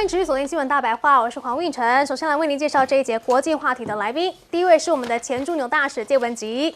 欢迎持续锁定新闻大白话，我是黄韵晨。首先来为您介绍这一节国际话题的来宾，第一位是我们的前驻纽大使介文吉。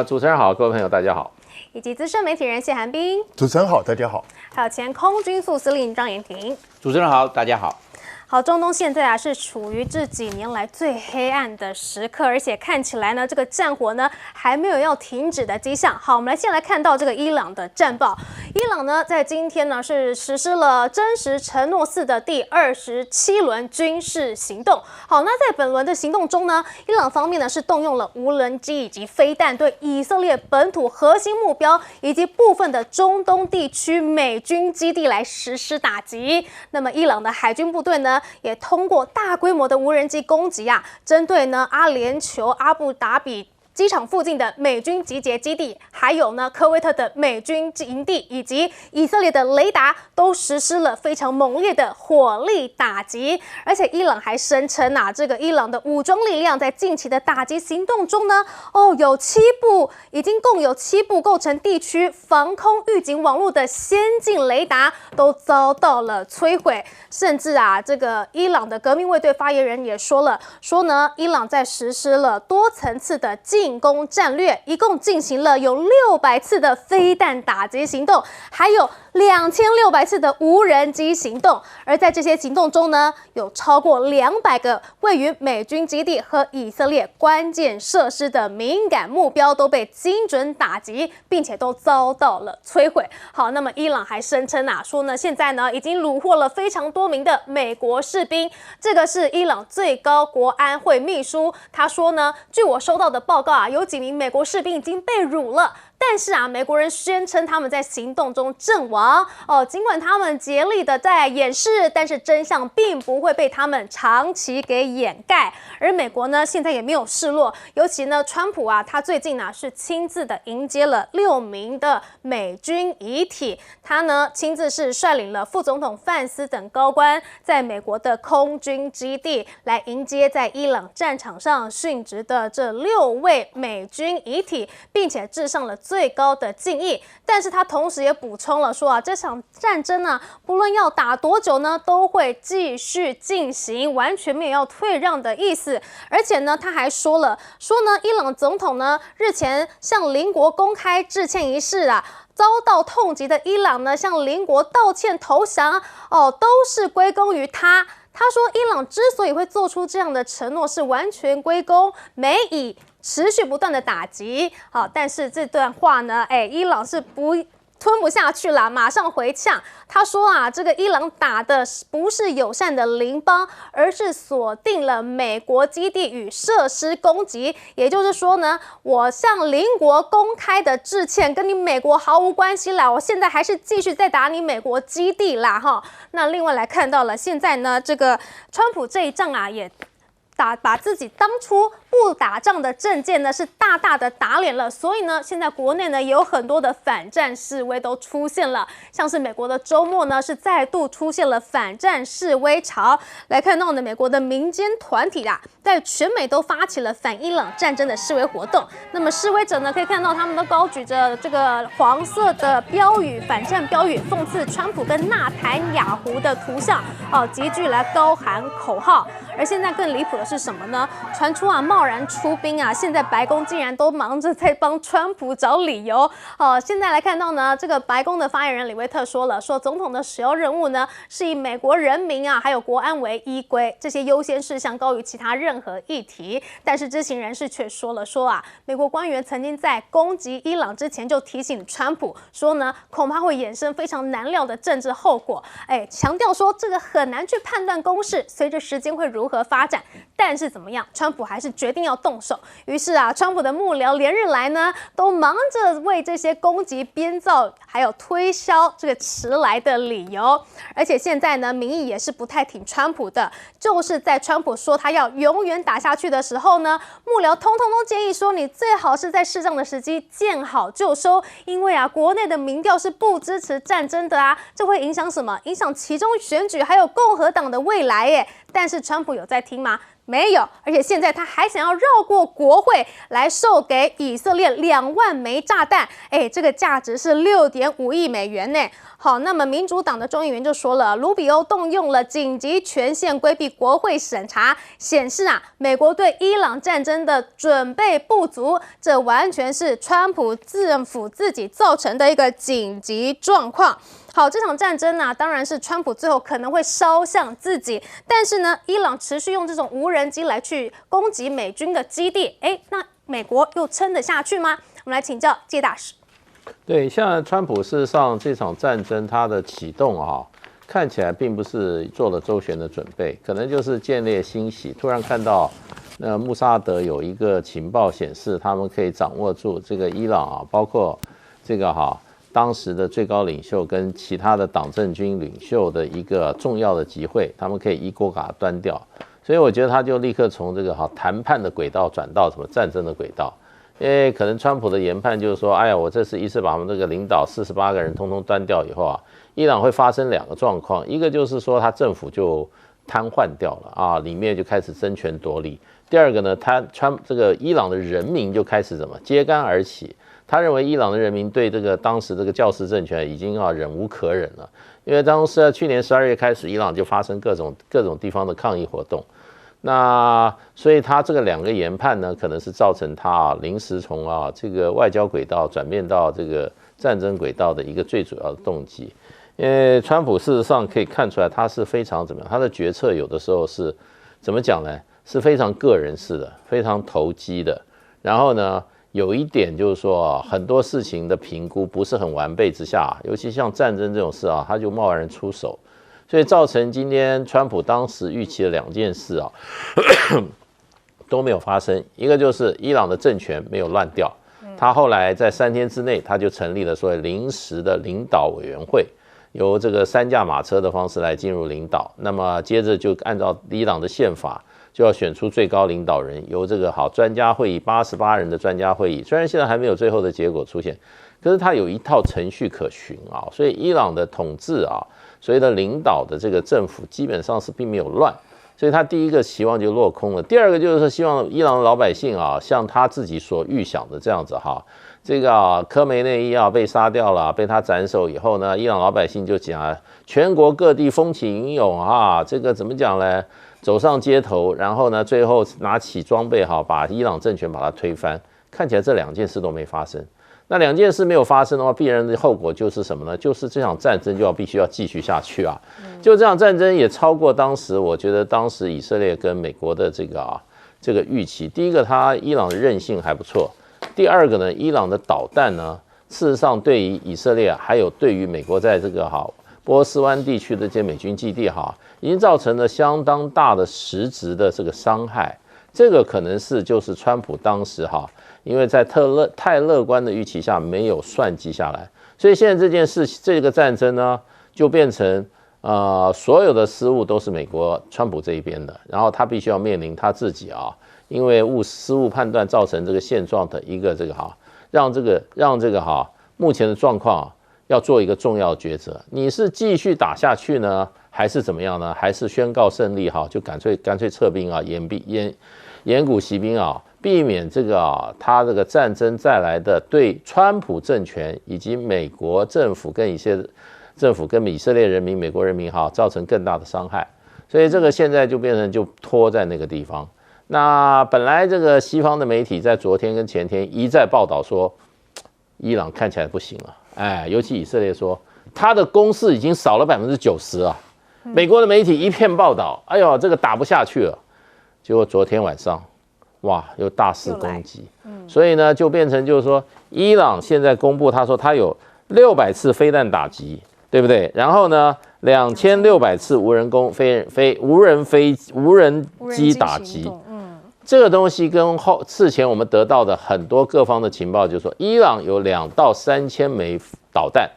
主持人好，各位朋友大家好。以及资深媒体人谢寒冰。主持人好，大家好。还有前空军副司令张延廷。主持人好，大家好。好，中东现在是处于这几年来最黑暗的时刻，而且看起来呢，这个战火呢还没有要停止的迹象。好，我们先来看到这个伊朗的战报。伊朗呢在今天呢是实施了真实承诺4的第27轮军事行动。好，那在本轮的行动中呢，伊朗方面呢是动用了无人机以及飞弹，对以色列本土核心目标以及部分的中东地区美军基地来实施打击。那么伊朗的海军部队呢，也通过大规模的无人机攻击针对呢阿联酋阿布达比机场附近的美军集结基地，还有呢科威特的美军营地，以及以色列的雷达，都实施了非常猛烈的火力打击。而且伊朗还声称这个伊朗的武装力量在近期的打击行动中呢，已经共有7部构成地区防空预警网络的先进雷达都遭到了摧毁。甚至这个伊朗的革命卫队发言人也说呢，伊朗在实施了多层次的进攻战略，一共进行了有600次的飞弹打击行动，还有2600次的无人机行动。而在这些行动中呢，有超过200个位于美军基地和以色列关键设施的敏感目标都被精准打击，并且都遭到了摧毁。好，那么伊朗还声称说呢，现在呢已经虏获了非常多名的美国士兵。这个是伊朗最高国安会秘书，他说呢，据我收到的报告有几名美国士兵已经被掳了。但是美国人宣称他们在行动中阵亡尽管他们竭力的在掩饰，但是真相并不会被他们长期给掩盖。而美国呢，现在也没有示弱，尤其呢，川普他最近是亲自的迎接了6名的美军遗体，他呢亲自是率领了副总统范斯等高官，在美国的空军基地来迎接在伊朗战场上殉职的这6位美军遗体，并且致上了最高的敬意。但是他同时也补充了说这场战争不论要打多久呢，都会继续进行，完全没有要退让的意思。而且呢，他还说呢，伊朗总统呢日前向邻国公开致歉仪式遭到痛击的伊朗呢向邻国道歉投降都是归功于他。他说，伊朗之所以会做出这样的承诺，是完全归功美以持续不断的打击。好，但是这段话呢，伊朗是吞不下去了，马上回呛。他说这个伊朗打的不是友善的邻邦，而是锁定了美国基地与设施攻击。也就是说呢，我向邻国公开的致歉，跟你美国毫无关系啦。我现在还是继续在打你美国基地啦哈。那另外来看到了，现在呢，这个川普这一仗也把自己当初不打仗的政见呢是大大的打脸了，所以呢，现在国内呢也有很多的反战示威都出现了，像是美国的周末呢是再度出现了反战示威潮。来看到呢，美国的民间团体在全美都发起了反伊朗战争的示威活动。那么示威者呢可以看到他们都高举着这个黄色的标语，反战标语，讽刺川普跟纳坦雅胡的图像集聚来高喊口号。而现在更离谱的是什么呢？传出贸然出兵现在白宫竟然都忙着在帮川普找理由。现在来看到呢，这个白宫的发言人李威特说总统的首要任务呢是以美国人民还有国安为依归，这些优先事项高于其他任何议题。但是知情人士却说美国官员曾经在攻击伊朗之前就提醒川普说呢，恐怕会衍生非常难料的政治后果。强调说这个很难去判断攻势，随着时间会如何发展。但是怎么样，川普还是决定要动手。于是川普的幕僚连日来呢，都忙着为这些攻击编造还有推销这个迟来的理由。而且现在呢，民意也是不太挺川普的，就是在川普说他要永远打下去的时候呢，幕僚通通都建议说，你最好是在适当的时机见好就收，因为国内的民调是不支持战争的这会影响什么？影响其中选举还有共和党的未来耶。但是川普有在听吗？没有，而且现在他还想要绕过国会来售给以色列2万枚炸弹，这个价值是6.5亿美元呢。好，那么民主党的众议员就说了，卢比欧动用了紧急权限规避国会审查，显示美国对伊朗战争的准备不足，这完全是川普政府自己造成的一个紧急状况。好，这场战争当然是川普最后可能会烧向自己，但是呢，伊朗持续用这种无人机来去攻击美军的基地，那美国又撑得下去吗？我们来请教介大使。对，像川普事实上这场战争它的启动看起来并不是做了周全的准备，可能就是见猎欣喜，突然看到穆萨德有一个情报显示，他们可以掌握住这个伊朗包括这个当时的最高领袖跟其他的党政军领袖的一个重要的集会，他们可以一锅给它端掉，所以我觉得他就立刻从这个谈判的轨道转到什么战争的轨道，因为可能川普的研判就是说，哎呀，我这次一次把我们这个领导48个人通通端掉以后伊朗会发生2个状况，一个就是说他政府就瘫痪掉了里面就开始争权夺利，第二个呢，这个伊朗的人民就开始怎么揭竿而起。他认为伊朗的人民对这个当时这个教士政权已经忍无可忍了，因为当时去年12月开始，伊朗就发生各种地方的抗议活动，那所以他这个2个研判呢，可能是造成他临时从这个外交轨道转变到这个战争轨道的一个最主要的动机。因为川普事实上可以看出来，他是非常怎么样，他的决策有的时候是怎么讲呢？是非常个人式的，非常投机的，然后呢，有一点就是说很多事情的评估不是很完备之下，尤其像战争这种事他就贸然出手，所以造成今天川普当时预期的2件事都没有发生。一个就是伊朗的政权没有乱掉，他后来在3天之内他就成立了所谓临时的领导委员会，由这个3驾马车的方式来进入领导，那么接着就按照伊朗的宪法，就要选出最高领导人，由这个专家会议88人的专家会议，虽然现在还没有最后的结果出现，可是它有一套程序可循所以伊朗的统治所谓的领导的这个政府基本上是并没有乱，所以他第一个期望就落空了。第二个就是说，希望伊朗的老百姓像他自己所预想的这样子这个科梅内伊被杀掉了，被他斩首以后呢，伊朗老百姓就讲全国各地风起云涌这个怎么讲呢？走上街头，然后呢，最后拿起装备把伊朗政权把它推翻。看起来这2件事都没发生。那2件事没有发生的话，必然的后果就是什么呢？就是这场战争就必须要继续下去就这场战争也超过当时，我觉得当时以色列跟美国的这个预期。第一个，伊朗的韧性还不错；第二个呢，伊朗的导弹呢，事实上对于以色列还有对于美国在这个波斯湾地区的这些美军基地已经造成了相当大的实质的这个伤害。这个可能是就是川普当时因为在太乐观的预期下没有算计下来，所以现在这个战争呢，就变成所有的失误都是美国川普这一边的，然后他必须要面临他自己因为失误判断造成这个现状的一个这个让这个目前的状况要做一个重要抉择，你是继续打下去呢，还是怎么样呢？还是宣告胜利就干脆撤兵言古息兵避免这个他这个战争带来的对川普政权以及美国政府跟一些政府跟以色列人民、美国人民造成更大的伤害，所以这个现在就变成就拖在那个地方。那本来这个西方的媒体在昨天跟前天一再报道说，伊朗看起来不行了，尤其以色列说他的攻势已经少了90%啊。美国的媒体一片报道，哎呦，这个打不下去了。结果昨天晚上，哇，又大肆攻击，所以呢，就变成就是说，伊朗现在公布，他说他有600次飞弹打击，对不对？然后呢，2600次无人机打击。这个东西跟事前我们得到的很多各方的情报，就是说，伊朗有2到3千枚导弹，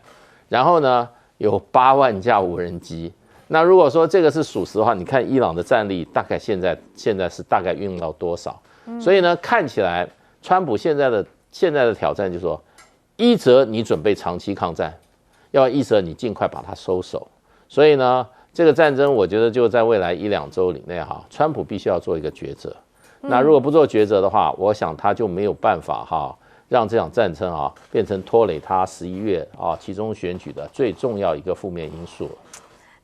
然后呢，有8万架无人机。那如果说这个是属实的话，你看伊朗的战力大概现在是大概运用到多少？所以呢，看起来川普现在的挑战就是说，一则你准备长期抗战，要一则你尽快把它收手。所以呢，这个战争，我觉得就在未来1-2周以内哈，川普必须要做一个抉择。那如果不做抉择的话，我想他就没有办法让这场战争变成拖累他11月期中选举的最重要一个负面因素。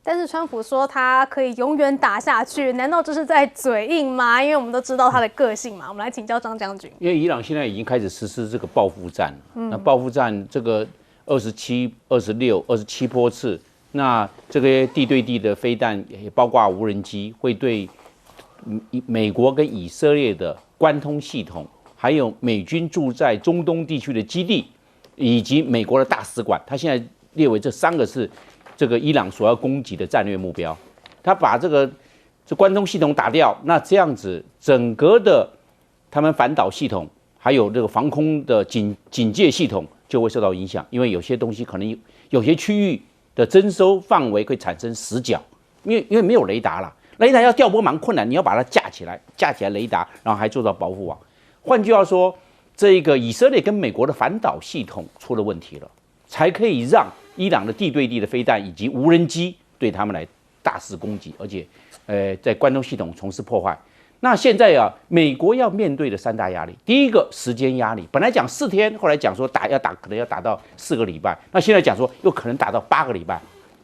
但是川普说他可以永远打下去，难道这是在嘴硬吗？因为我们都知道他的个性嘛。我们来请教张将军。因为伊朗现在已经开始实施这个报复战，那报复战这个27、26、27波次，那这个地对地的飞弹也包括无人机，会对美国跟以色列的关通系统，还有美军驻在中东地区的基地，以及美国的大使馆，他现在列为这3个是这个伊朗所要攻击的战略目标。他把这关通系统打掉，那这样子整个的他们反导系统，还有这个防空的警戒系统就会受到影响，因为有些东西可能有些区域的征收范围会产生死角，因为没有雷达了，雷达要调拨蛮困难，你要把它架起来雷达，然后还做到保护网。换句话说，这个以色列跟美国的反导系统出了问题了，才可以让伊朗的地对地的飞弹以及无人机对他们来大肆攻击，而且在关东系统从事破坏。那现在美国要面对的3大压力，第一个时间压力，本来讲4天，后来讲说可能要打到4个礼拜，那现在讲说又可能打到8个礼拜。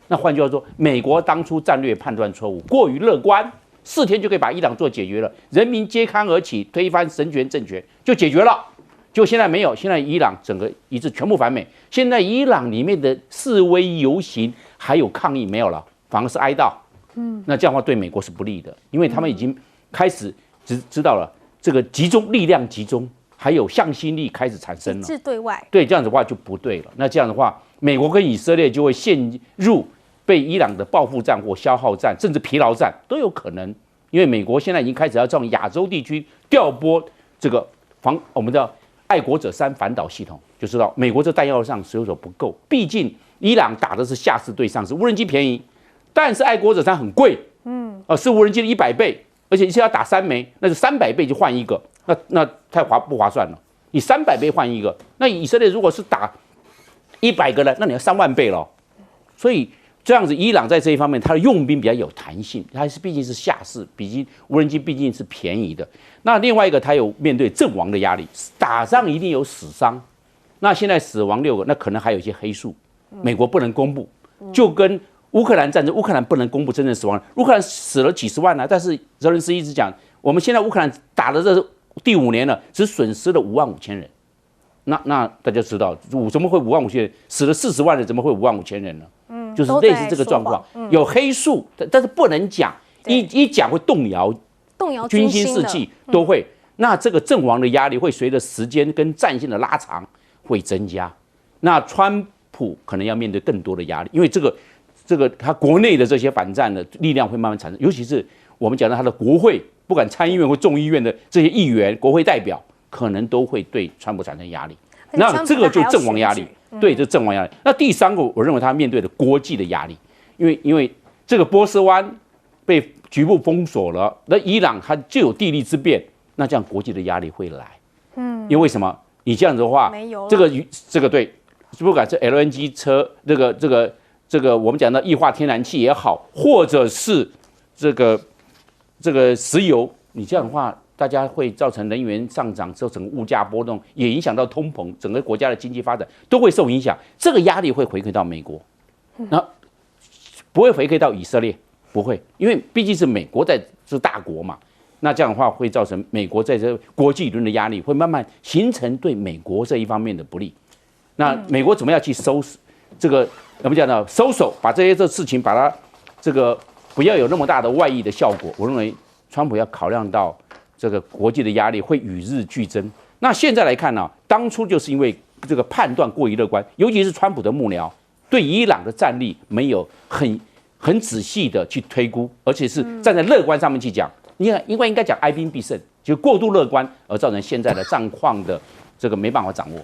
那换句话说，美国当初战略判断错误，过于乐观，4天就可以把伊朗做解决了，人民揭竿而起，推翻神权政权就解决了。就现在没有，现在伊朗整个一致全部反美，现在伊朗里面的示威游行还有抗议没有了，反而是哀悼。那这样的话对美国是不利的，因为他们已经开始知道了这个力量集中，还有向心力开始产生了，一致对外。对，这样子的话就不对了。那这样的话，美国跟以色列就会陷入被伊朗的报复战或消耗战，甚至疲劳战都有可能。因为美国现在已经开始要从亚洲地区调拨这个我们的爱国者3反导系统，就知道美国这弹药上水手不够。毕竟伊朗打的是下士对上士，无人机便宜，但是爱国者3很贵，是无人机的100倍，而且一次要打3枚，那就300倍就换一个，那太不划算了。你300倍换一个，那以色列如果是打100个呢，那你要3万倍了。所以这样子，伊朗在这一方面，它的用兵比较有弹性，它毕竟是下士，无人机毕竟是便宜的。那另外一个，它有面对阵亡的压力，打仗一定有死伤。那现在死亡6个，那可能还有一些黑数，美国不能公布，就跟乌克兰战争，乌克兰不能公布真正死亡，乌克兰死了几十万但是泽连斯基一直讲，我们现在乌克兰打了这第5年了，只损失了55000人。那大家知道，怎么会55000人死了40万人，怎么会55000人呢？就是类似这个状况，有黑数，但是不能讲，一讲会动摇军心士气，都会。那这个阵亡的压力会随着时间跟战线的拉长会增加。那川普可能要面对更多的压力，因为这个他国内的这些反战的力量会慢慢产生，尤其是我们讲到他的国会，不管参议院或众议院的这些议员、国会代表，可能都会对川普产生压力。那这个就阵亡压力，对，这阵亡压力。那第3个，我认为他面对的国际的压力，因为这个波斯湾被局部封锁了，那伊朗它就有地利之便，那这样国际的压力会来。因为为什么？你这样子的话，这个对，不管是 LNG 车，这个我们讲的液化天然气也好，或者是这个石油，你这样的话，大家会造成能源上涨之后，整个物价波动，也影响到通膨，整个国家的经济发展都会受影响。这个压力会回馈到美国，那不会回馈到以色列，不会，因为毕竟是美国是大国嘛。那这样的话会造成美国在这国际舆论的压力，会慢慢形成对美国这一方面的不利。那美国怎么样去收拾这个？我们讲的收手，把这事情把它这个不要有那么大的外溢的效果。我认为川普要考量到这个国际的压力会与日俱增。那现在来看呢，当初就是因为这个判断过于乐观，尤其是川普的幕僚对伊朗的战力没有很仔细的去推估，而且是站在乐观上面去讲。应该讲哀兵必胜，就过度乐观而造成现在的战况的这个没办法掌握。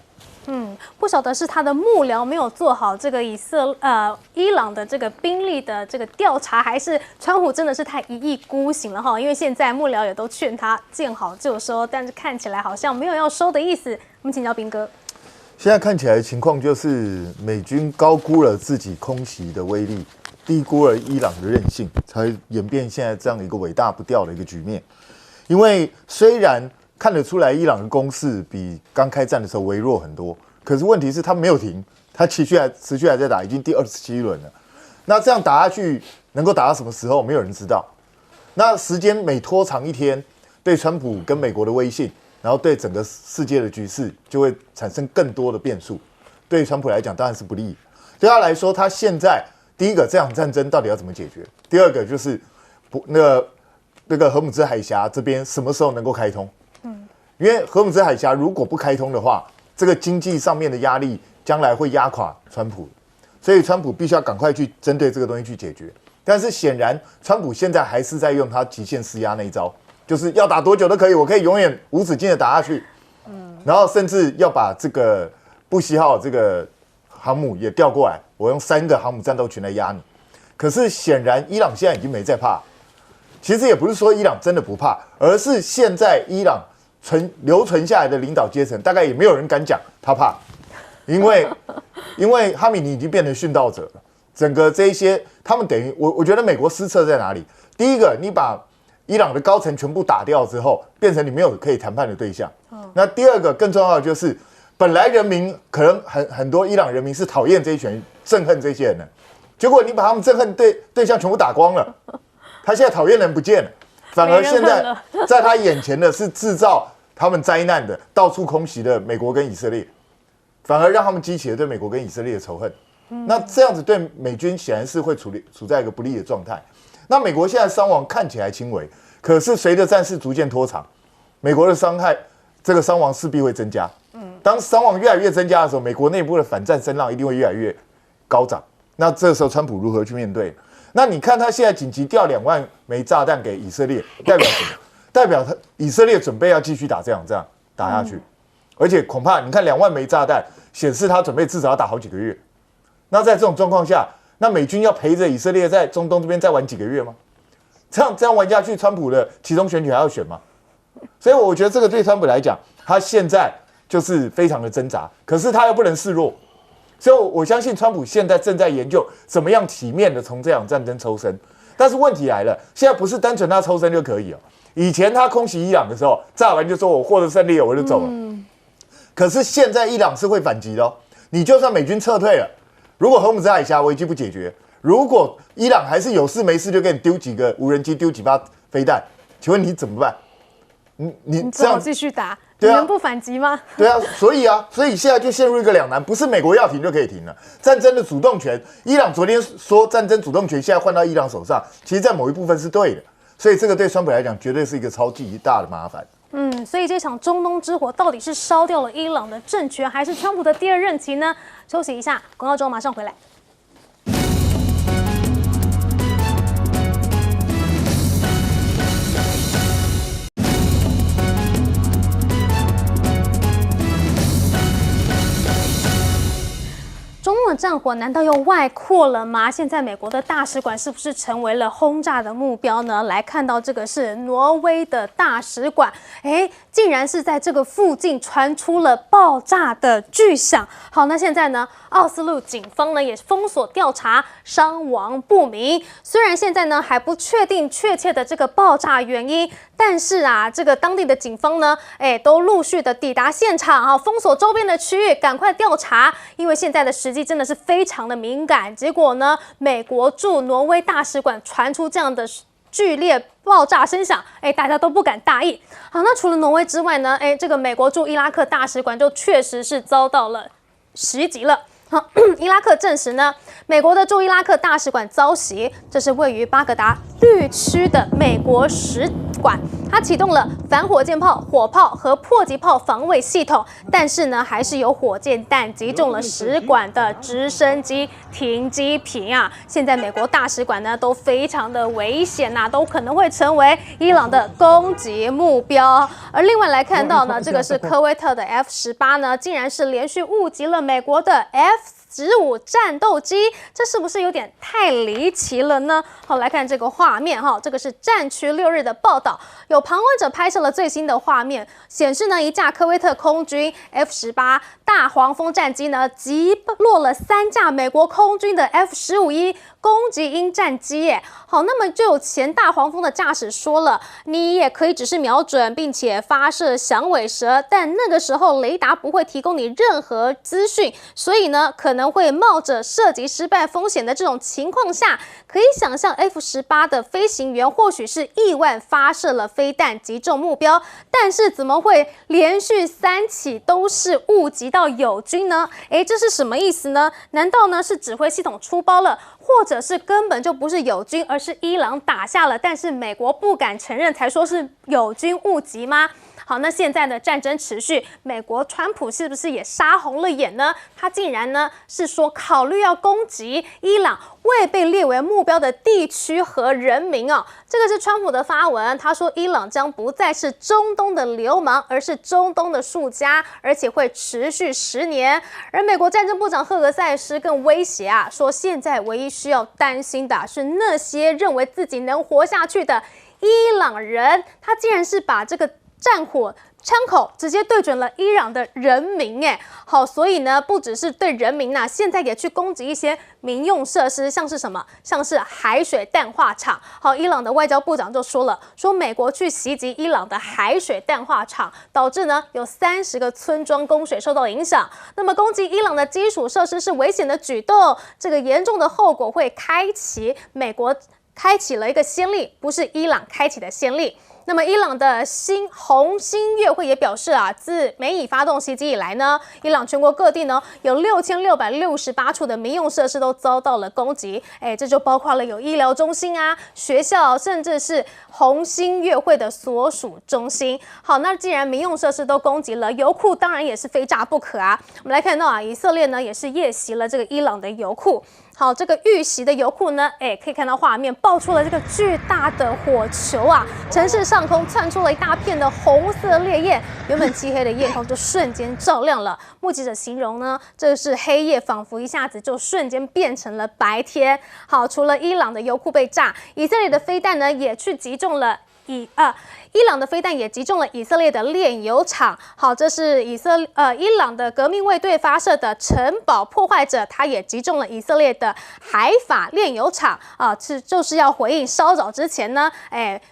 不晓得是他的幕僚没有做好这个伊朗的这个兵力的这个调查，还是川普真的是太一意孤行了哈？因为现在幕僚也都劝他见好就收，但是看起来好像没有要收的意思。我们请教彬哥。现在看起来情况就是美军高估了自己空袭的威力，低估了伊朗的韧性，才演变现在这样一个尾大不掉的一个局面。因为虽然看得出来伊朗的攻势比刚开战的时候微弱很多，可是问题是他没有停，他持续还在打，已经第27轮了。那这样打下去能够打到什么时候，没有人知道。那时间每拖长一天，对川普跟美国的威信，然后对整个世界的局势就会产生更多的变数。对川普来讲当然是不利，对他来说，他现在第一个这场战争到底要怎么解决？第二个就是那个荷姆兹海峡这边什么时候能够开通？因为荷姆兹海峡如果不开通的话，这个经济上面的压力将来会压垮川普，所以川普必须要赶快去针对这个东西去解决。但是显然，川普现在还是在用他极限施压那一招，就是要打多久都可以，我可以永远无止境的打下去。然后甚至要把这个布希号这个航母也调过来，我用3个航母战斗群来压你。可是显然，伊朗现在已经没在怕。其实也不是说伊朗真的不怕，而是现在伊朗留存下来的领导阶层，大概也没有人敢讲他怕，因为哈米尼已经变成殉道者了。整个这一些，他们等于我觉得美国失策在哪里？第一个，你把伊朗的高层全部打掉之后，变成你没有可以谈判的对象。那第二个更重要的就是，本来人民可能很多伊朗人民是讨厌这一群憎恨这些人的，结果你把他们憎恨对象全部打光了，他现在讨厌人不见了，反而现在在他眼前的是制造他们灾难的到处空袭的美国跟以色列，反而让他们激起了对美国跟以色列的仇恨。那这样子对美军显然是会处在一个不利的状态。那美国现在伤亡看起来轻微，可是随着战事逐渐拖长，美国的伤亡势必会增加。当伤亡越来越增加的时候，美国内部的反战声浪一定会越来越高涨。那这个时候，川普如何去面对？那你看他现在紧急调2万枚炸弹给以色列，代表什么？代表以色列准备要继续打这样打下去，而且恐怕你看2万枚炸弹，显示他准备至少要打好几个月。那在这种状况下，那美军要陪着以色列在中东这边再玩几个月吗？这样玩下去，川普的期中选举还要选吗？所以我觉得这个对川普来讲，他现在就是非常的挣扎，可是他又不能示弱，所以我相信川普现在正在研究怎么样体面的从这场战争抽身。但是问题来了，现在不是单纯他抽身就可以哦。以前他空袭伊朗的时候，炸完就说我获得胜利了，我就走了。可是现在伊朗是会反击的哦。你就算美军撤退了，如果荷姆兹海峡危机不解决，如果伊朗还是有事没事就给你丢几个无人机，丢几发飞弹，请问你怎么办？你这样继续打，你能不反击吗？对啊，所以现在就陷入一个两难，不是美国要停就可以停了。战争的主动权，伊朗昨天说战争主动权现在换到伊朗手上，其实在某一部分是对的，所以这个对川普来讲绝对是一个超级大的麻烦。所以这场中东之火到底是烧掉了伊朗的政权，还是川普的第2任期呢？休息一下，广告之后马上回来。中东的战火难道又外扩了吗？现在美国的大使馆是不是成为了轰炸的目标呢？来看到这个是挪威的大使馆，竟然是在这个附近传出了爆炸的巨响。好，那现在呢，奥斯陆警方呢也封锁调查，伤亡不明。虽然现在呢还不确定确切的这个爆炸原因，但是啊，这个当地的警方呢，都陆续的抵达现场，封锁周边的区域，赶快调查，因为现在的时机真的是非常的敏感。结果呢，美国驻挪威大使馆传出这样的剧烈爆炸声响，大家都不敢大意。好，那除了挪威之外呢，这个美国驻伊拉克大使馆就确实是遭到了袭击了。伊拉克证实呢，美国的驻伊拉克大使馆遭袭，这是位于巴格达绿区的美国使馆，它启动了反火箭炮、火炮和迫击炮防卫系统，但是呢，还是有火箭弹击中了使馆的直升机停机坪啊！现在美国大使馆呢都非常的危险呐，都可能会成为伊朗的攻击目标。而另外来看到呢，这个是科威特的 F-18呢，竟然是连续误击了美国的 F-15战斗机，这是不是有点太离奇了呢？好，来看这个画面哈，这个是战区6日的报道，有旁观者拍摄了最新的画面，显示呢一架科威特空军 F-18大黄蜂战机呢击落了3架美国空军的 F-15E攻击鹰战机耶。好，那么就有前大黄蜂的驾驶说了，你也可以只是瞄准并且发射响尾蛇，但那个时候雷达不会提供你任何资讯，所以呢可能会冒着射击失败风险的这种情况下，可以想象 F-18的飞行员或许是意外发射了飞弹击中目标，但是怎么会连续3起都是误击到友军呢？这是什么意思呢？难道呢是指挥系统出包了，或者是根本就不是友军，而是伊朗打下了，但是美国不敢承认，才说是友军误击吗？好，那现在的战争持续，美国川普是不是也杀红了眼呢？他竟然呢是说考虑要攻击伊朗未被列为目标的地区和人民哦。这个是川普的发文，他说伊朗将不再是中东的流氓，而是中东的输家，而且会持续10年。而美国战争部长赫格塞斯更威胁说现在唯一需要担心的是那些认为自己能活下去的伊朗人，他竟然是把这个战火枪口直接对准了伊朗的人民，好，所以呢，不只是对人民现在也去攻击一些民用设施，像是什么，像是海水淡化厂。好，伊朗的外交部长就说了，说美国去袭击伊朗的海水淡化厂，导致呢有30个村庄供水受到影响。那么攻击伊朗的基础设施是危险的举动，这个严重的后果会美国开启了一个先例，不是伊朗开启的先例。那么，伊朗的红新月会也表示自美以发动袭击以来呢，伊朗全国各地呢有6668处的民用设施都遭到了攻击，这就包括了有医疗中心学校，甚至是红新月会的所属中心。好，那既然民用设施都攻击了，油库当然也是非炸不可我们来看到以色列呢也是夜袭了这个伊朗的油库。好，这个遇袭的油库呢，可以看到画面爆出了这个巨大的火球城市上空窜出了一大片的红色烈焰，原本漆黑的夜空就瞬间照亮了。目击者形容呢，这是黑夜仿佛一下子就瞬间变成了白天。好，除了伊朗的油库被炸，以色列的飞弹呢也去击中了伊朗的飞弹也击中了以色列的炼油厂。好，这是伊朗的革命卫队发射的城堡破坏者，他也击中了以色列的海法炼油厂就是要回应稍早之前呢，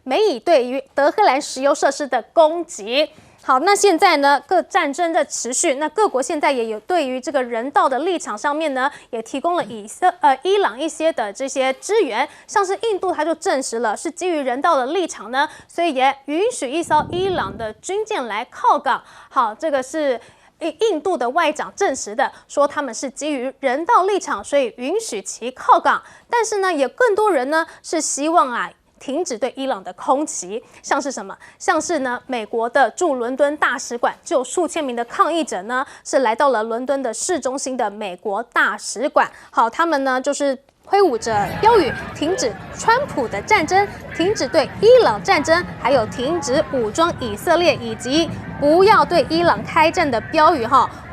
美以对于德黑兰石油设施的攻击。好，那现在呢，各战争的持续，那各国现在也有对于这个人道的立场上面呢，也提供了伊朗一些的这些支援，像是印度，它就证实了是基于人道的立场呢，所以也允许一艘伊朗的军舰来靠港。好，这个是印度的外长证实的，说他们是基于人道立场，所以允许其靠港。但是呢，也更多人呢是希望停止对伊朗的空袭，像是什么？像是呢，美国的驻伦敦大使馆就有数千名的抗议者呢，是来到了伦敦的市中心的美国大使馆。好，他们呢就是挥舞着标语，停止川普的战争，停止对伊朗战争，还有停止武装以色列，以及不要对伊朗开战的标语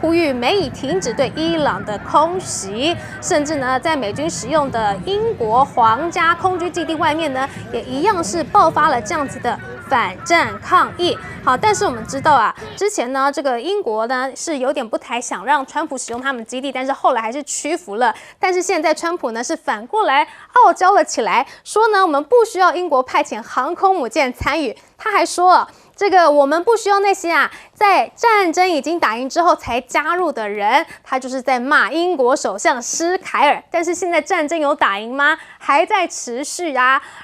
呼吁美以停止对伊朗的空袭，甚至呢，在美军使用的英国皇家空军基地外面呢，也一样是爆发了这样子的反战抗议。好，但是我们知道之前呢，这个英国呢是有点不太想让川普使用他们基地，但是后来还是屈服了。但是现在川普呢是反过来傲娇了起来，说呢我们不需要英国派遣航空母舰参与，他还说这个我们不需要那些在战争已经打赢之后才加入的人，他就是在骂英国首相施凯尔。但是现在战争有打赢吗？还在持续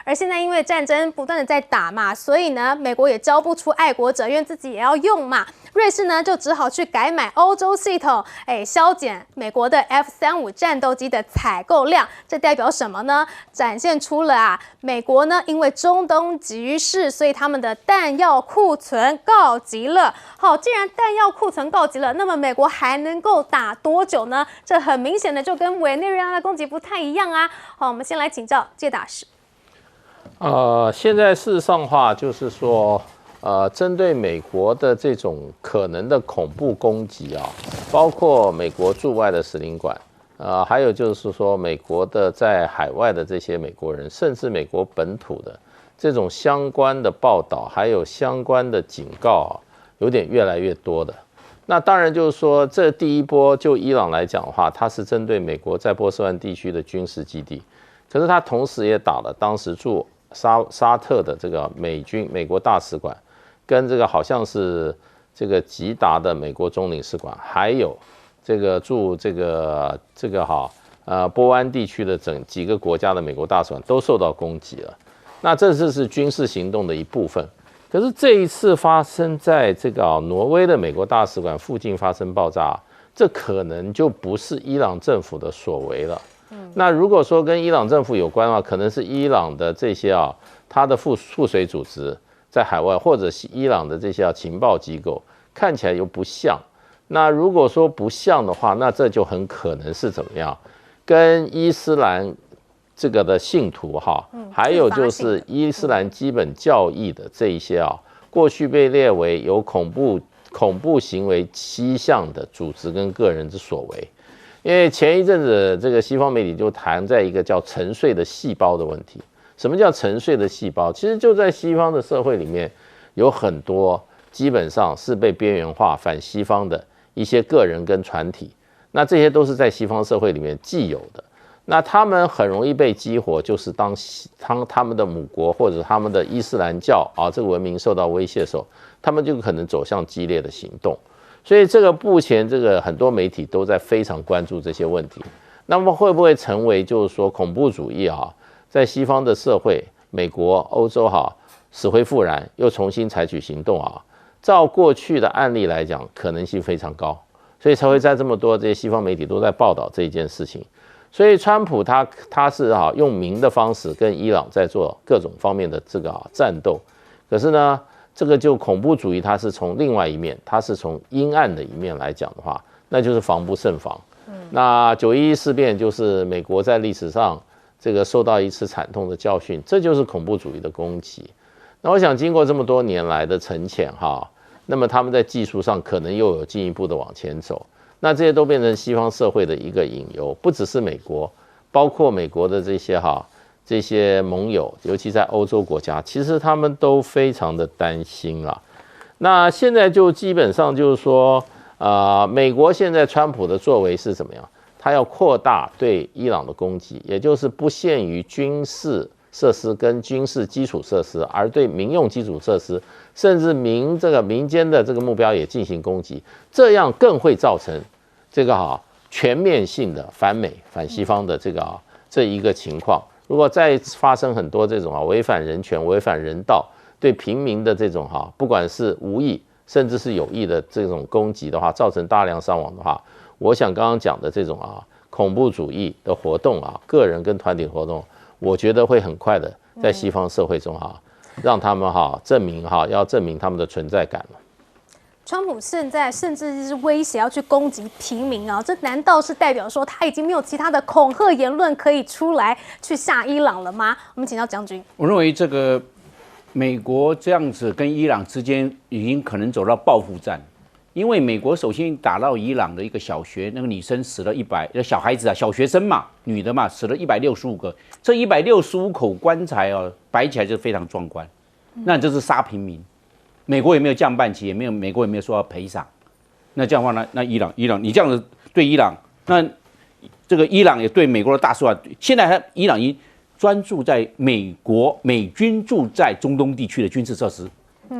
而现在因为战争不断的在打嘛，所以呢，美国也交不出爱国者，因为自己也要用嘛。瑞士呢就只好去改买欧洲系统，削减美国的 F-35战斗机的采购量。这代表什么呢？展现出了美国呢因为中东局势，所以他们的弹药库存告急了。好，既然弹药库存告急了，那么美国还能够打多久呢？这很明显的就跟委内瑞拉的攻击不太一样好，我们先来请教介大使。现在事实上的话，就是说，针对美国的这种可能的恐怖攻击包括美国驻外的使领馆，还有就是说，美国的在海外的这些美国人，甚至美国本土的这种相关的报道，还有相关的警告有点越来越多的。那当然就是说，这第一波就伊朗来讲的话，它是针对美国在波斯湾地区的军事基地，可是它同时也打了当时驻沙特的这个美国大使馆，跟这个好像是这个吉达的美国总领事馆，还有这个驻波湾地区的几个国家的美国大使馆都受到攻击了。那这是军事行动的一部分。可是这一次发生在这个挪威的美国大使馆附近发生爆炸，这可能就不是伊朗政府的所为了。那如果说跟伊朗政府有关的话，可能是伊朗的这些它的附随组织在海外，或者是伊朗的这些情报机构，看起来又不像。那如果说不像的话，那这就很可能是怎么样？跟伊斯兰这个的信徒还有就是伊斯兰基本教义的这一些过去被列为有恐怖行为迹象的组织跟个人之所为。因为前一阵子这个西方媒体就谈在一个叫沉睡的细胞的问题。什么叫沉睡的细胞？其实就在西方的社会里面，有很多基本上是被边缘化、反西方的一些个人跟团体。那这些都是在西方社会里面既有的。那他们很容易被激活，就是当他们的母国或者他们的伊斯兰教这个文明受到威胁的时候，他们就可能走向激烈的行动。所以这个目前这个很多媒体都在非常关注这些问题。那么会不会成为就是说恐怖主义在西方的社会，美国、欧洲死灰复燃，又重新采取行动照过去的案例来讲，可能性非常高，所以才会在这么多这些西方媒体都在报道这一件事情。所以川普他是用明的方式跟伊朗在做各种方面的这个战斗，可是呢，这个就恐怖主义，它是从另外一面，它是从阴暗的一面来讲的话，那就是防不胜防。那911事变就是美国在历史上这个受到一次惨痛的教训，这就是恐怖主义的攻击。那我想经过这么多年来的沉潜那么他们在技术上可能又有进一步的往前走。那这些都变成西方社会的一个隐忧，不只是美国，包括美国的这些盟友，尤其在欧洲国家，其实他们都非常的担心啊。那现在就基本上就是说，美国现在川普的作为是怎么样？他要扩大对伊朗的攻击，也就是不限于军事设施跟军事基础设施，而对民用基础设施，甚至民间的这个目标也进行攻击，这样更会造成这个全面性的反美反西方的这一个情况。如果再发生很多这种违反人权、违反人道、对平民的这种不管是无意甚至是有意的这种攻击的话，造成大量伤亡的话，我想刚刚讲的这种恐怖主义的活动个人跟团体活动，我觉得会很快的在西方社会中让他们要证明他们的存在感了。川普现在甚至是威胁要去攻击平民这难道是代表说他已经没有其他的恐吓言论可以出来去吓伊朗了吗？我们请教将军。我认为这个美国这样子跟伊朗之间已经可能走到报复战，因为美国首先打到伊朗的一个小学，那个女生死了小孩子小学生嘛，女的嘛，死了165个，这165口棺材摆起来就非常壮观，那这是杀平民。美国也没有降半旗，美国也没有说要赔偿。那这样的话呢，那伊朗你这样子对伊朗，那这个伊朗也对美国的大使馆，现在伊朗已经专注在美军驻在中东地区的军事设施，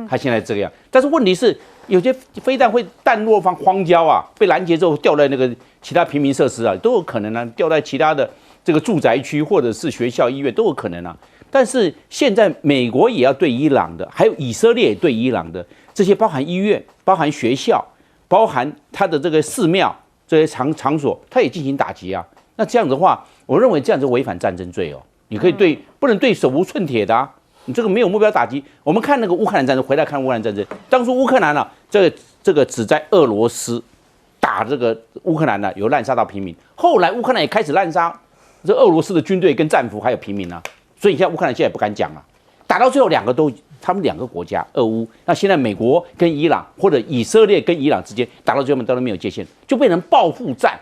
他现在这个样。但是问题是，有些飞弹会弹落荒郊被拦截之后掉在那个其他平民设施都有可能掉在其他的这个住宅区或者是学校、医院都有可能但是现在美国也要对伊朗的，还有以色列也对伊朗的这些，包含医院、包含学校、包含他的这个寺庙这些场所，他也进行打击那这样的话，我认为这样子违反战争罪你可以不能对手无寸铁的你这个没有目标打击。我们看那个乌克兰战争，回来看乌克兰战争，当初乌克兰这个只在俄罗斯打这个乌克兰有滥杀到平民，后来乌克兰也开始滥杀这俄罗斯的军队跟战俘还有平民所以现在乌克兰现在也不敢讲打到最后他们两个国家俄乌，那现在美国跟伊朗或者以色列跟伊朗之间打到最后都没有界限，就变成报复战。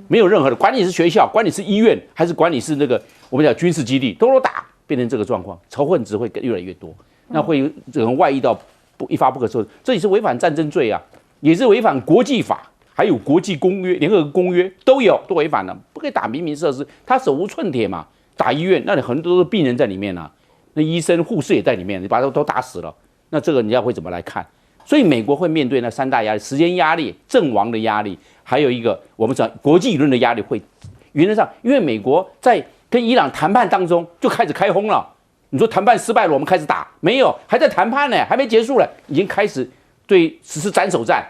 没有任何的，管你是学校，管你是医院，还是管你是那个我们讲军事基地，都打，变成这个状况，仇恨只会越来越多，那会可能外溢到一发不可收拾，这也是违反战争罪啊，也是违反国际法，还有国际公约、联合国公约都违反了，不可以打民营设施，他手无寸铁嘛，打医院，那里很多都是病人在里面啊，那医生、护士也在里面，你把他都打死了，那这个人家会怎么来看？所以美国会面对那3大压力：时间压力、阵亡的压力，还有一个我们讲国际舆论的压力会。原则上，因为美国在跟伊朗谈判当中就开始开轰了。你说谈判失败了，我们开始打，没有，还在谈判呢，还没结束了，已经开始对实施斩首战。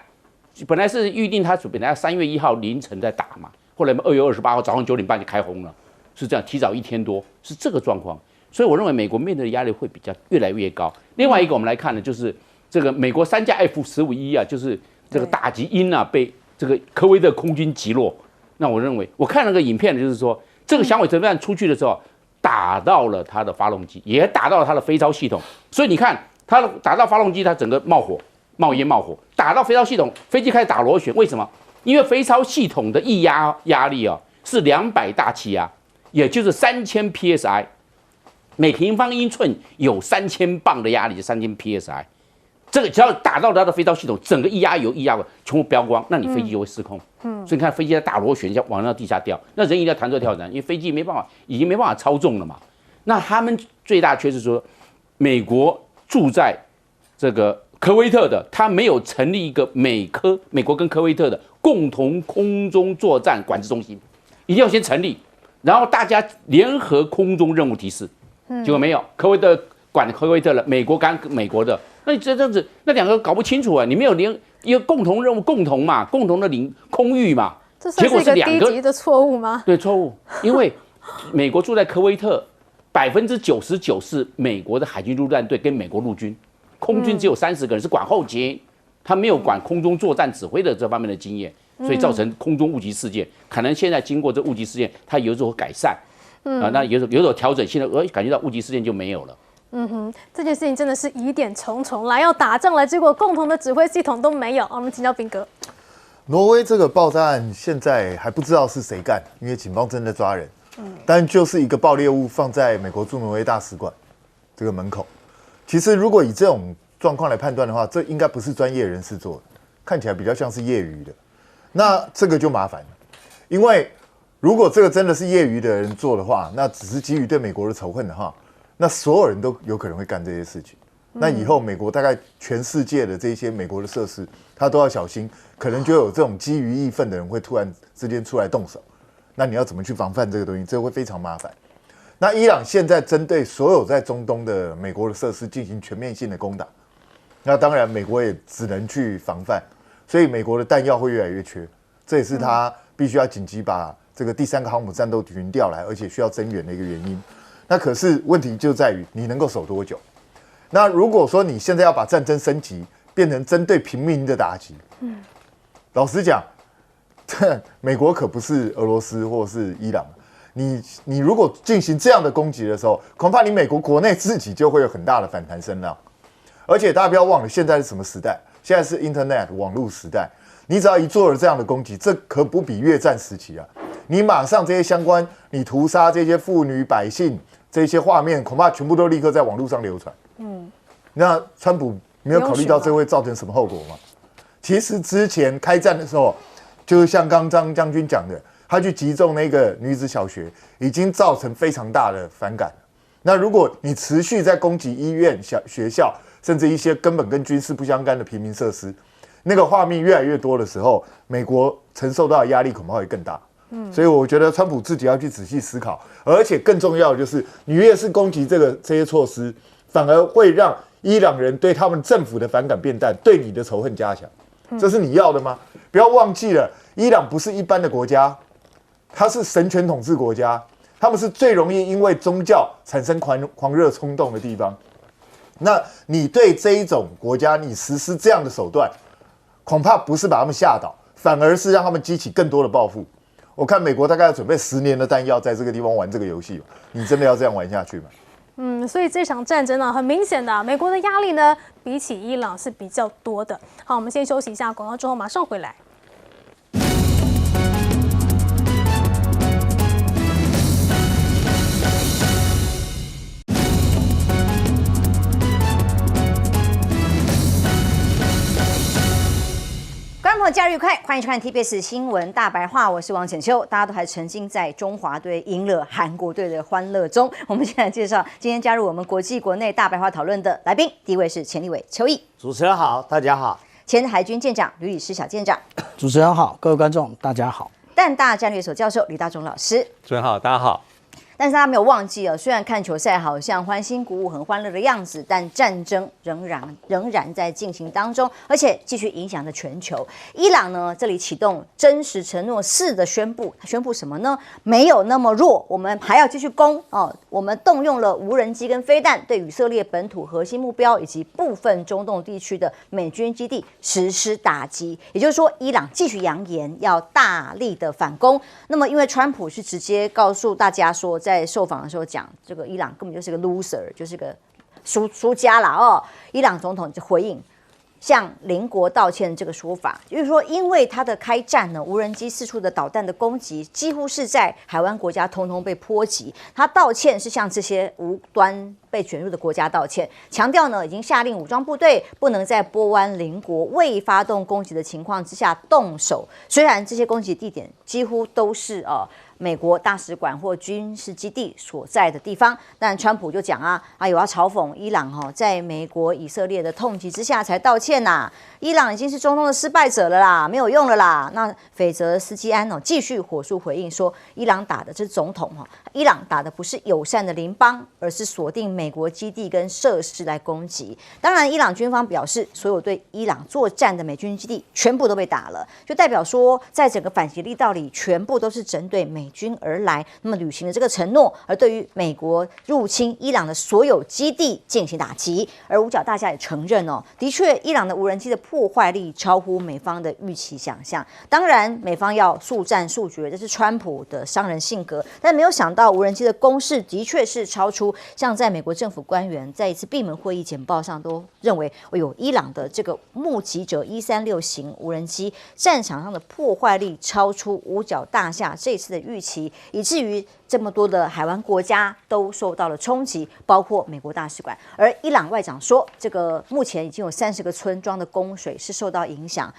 本来是预定他本来3月1号凌晨在打嘛，后来2月28号早上9点半就开轰了，是这样，提早1天多，是这个状况。所以我认为美国面对的压力会越来越高。另外一个我们来看呢，就是这个美国3架 F-15E 啊，就是这个打击鹰啊，被这个科威特空军击落。那我认为，我看那个影片，就是说，这个响尾蛇弹出去的时候，打到了它的发动机，也打到了它的飞操系统。所以你看，它打到发动机，它整个冒火、冒烟、冒火；打到飞操系统，飞机开始打螺旋。为什么？因为飞操系统的液压力啊是200大气压，也就是3000 psi， 每平方英寸有3000磅的压力，就3000 psi。这个只要打到它的飞操系统，整个液压全部飙光，那你飞机就会失控。所以你看飞机在大螺旋下往那地下掉，那人一定要弹出跳伞，因为飞机已经没办法操纵了嘛。那他们最大缺是说，美国住在这个科威特的，他没有成立一个美国跟科威特的共同空中作战管制中心，一定要先成立，然后大家联合空中任务提示。结果没有，科威特管科威特了，美国干美国的。那你这样子，那2个搞不清楚啊！你没有一个共同任务，共同的空域嘛？这算是一个低级的错误吗？对，错误。因为美国住在科威特，99%是美国的海军陆战队跟美国陆军，空军只有30个人是管后勤，他没有管空中作战指挥的这方面的经验，所以造成空中误击事件。可能现在经过这误击事件，它有所改善，那有所调整，现在感觉到误击事件就没有了。这件事情真的是疑点重重啦，要打仗了，结果共同的指挥系统都没有。我们请教彬哥。挪威这个爆炸案现在还不知道是谁干，因为警方正在抓人。但就是一个爆裂物放在美国驻挪威大使馆这个门口。其实如果以这种状况来判断的话，这应该不是专业人士做的，看起来比较像是业余的。那这个就麻烦了，因为如果这个真的是业余的人做的话，那只是基于对美国的仇恨的话。那所有人都有可能会干这些事情。那以后美国大概全世界的这些美国的设施，他都要小心，可能就有这种基于义愤的人会突然之间出来动手。那你要怎么去防范这个东西？这会非常麻烦。那伊朗现在针对所有在中东的美国的设施进行全面性的攻打，那当然美国也只能去防范，所以美国的弹药会越来越缺。这也是他必须要紧急把这个第3个航母战斗群调来，而且需要增援的一个原因。那可是问题就在于你能够守多久？那如果说你现在要把战争升级，变成针对平民的打击，老实讲，美国可不是俄罗斯或是伊朗。你如果进行这样的攻击的时候，恐怕你美国国内自己就会有很大的反弹声浪。而且大家不要忘了，现在是什么时代？现在是 Internet 网络时代。你只要一做了这样的攻击，这可不比越战时期啊！你马上这些相关，你屠杀这些妇女百姓。这些画面恐怕全部都立刻在网络上流传。那川普没有考虑到这会造成什么后果吗？其实之前开战的时候，就是像刚张将军讲的，他去击中那个女子小学，已经造成非常大的反感。那如果你持续在攻击医院、学校，甚至一些根本跟军事不相干的平民设施，那个画面越来越多的时候，美国承受到的压力恐怕会更大。所以我觉得川普自己要去仔细思考，而且更重要的就是，你越是攻击这些措施，反而会让伊朗人对他们政府的反感变淡，对你的仇恨加强。这是你要的吗？不要忘记了，伊朗不是一般的国家，它是神权统治国家，他们是最容易因为宗教产生狂热冲动的地方。那你对这一种国家，你实施这样的手段，恐怕不是把他们吓倒，反而是让他们激起更多的报复。我看美国大概要准备10年的弹药在这个地方玩这个游戏，你真的要这样玩下去吗？所以这场战争呢，很明显的，美国的压力呢，比起伊朗是比较多的。好，我们先休息一下，广告之后马上回来。假日愉快，欢迎收看 TBS 新闻大白话，我是王浅秋。大家都还沉浸在中华队赢了韩国队的欢乐中。我们现在介绍今天加入我们国际国内大白话讨论的来宾，第一位是前立委邱毅，主持人好，大家好；前海军舰长吕礼诗小舰长，主持人好，各位观众大家好；淡大战略所教授吕大中老师，主持人好，大家好。但是大家没有忘记虽然看球赛好像欢欣鼓舞、很欢乐的样子，但战争仍然在进行当中，而且继续影响着全球。伊朗呢，这里启动真实承诺4的宣布，他宣布什么呢？没有那么弱，我们还要继续攻我们动用了无人机跟飞弹，对以色列本土核心目标以及部分中东地区的美军基地实施打击。也就是说，伊朗继续扬言要大力的反攻。那么，因为川普是直接告诉大家说，在受访的时候讲，这个伊朗根本就是个 loser， 就是个输家啦伊朗总统就回应向邻国道歉这个说法，就是说，因为他的开战呢，无人机四处的导弹的攻击，几乎是在海湾国家通通被波及。他道歉是向这些无端被卷入的国家道歉，强调呢，已经下令武装部队不能在波湾邻国未发动攻击的情况之下动手。虽然这些攻击地点几乎都是美国大使馆或军事基地所在的地方，但川普就讲有要嘲讽伊朗在美国以色列的痛击之下才道歉呐，伊朗已经是中东的失败者了啦，没有用了啦。那斐泽斯基安继续火速回应说，伊朗打的这是总统伊朗打的不是友善的邻邦，而是锁定美国基地跟设施来攻击。当然，伊朗军方表示，所有对伊朗作战的美军基地全部都被打了，就代表说，在整个反击力道里，全部都是针对美军而来，那么履行了这个承诺，而对于美国入侵伊朗的所有基地进行打击。而五角大厦也承认的确，伊朗的无人机的破坏力超乎美方的预期想象。当然，美方要速战速决，这是川普的商人性格，但没有想到无人机的攻势的确是超出，像在美国政府官员在一次闭门会议简报上都认为，伊朗的这个目击者136型无人机战场上的破坏力超出五角大厦这次的预期，以至于这么多的海湾国家都受到了冲击，包括美国大使馆。而伊朗外长说，这个目前已经有30个村庄的供水是受到影响。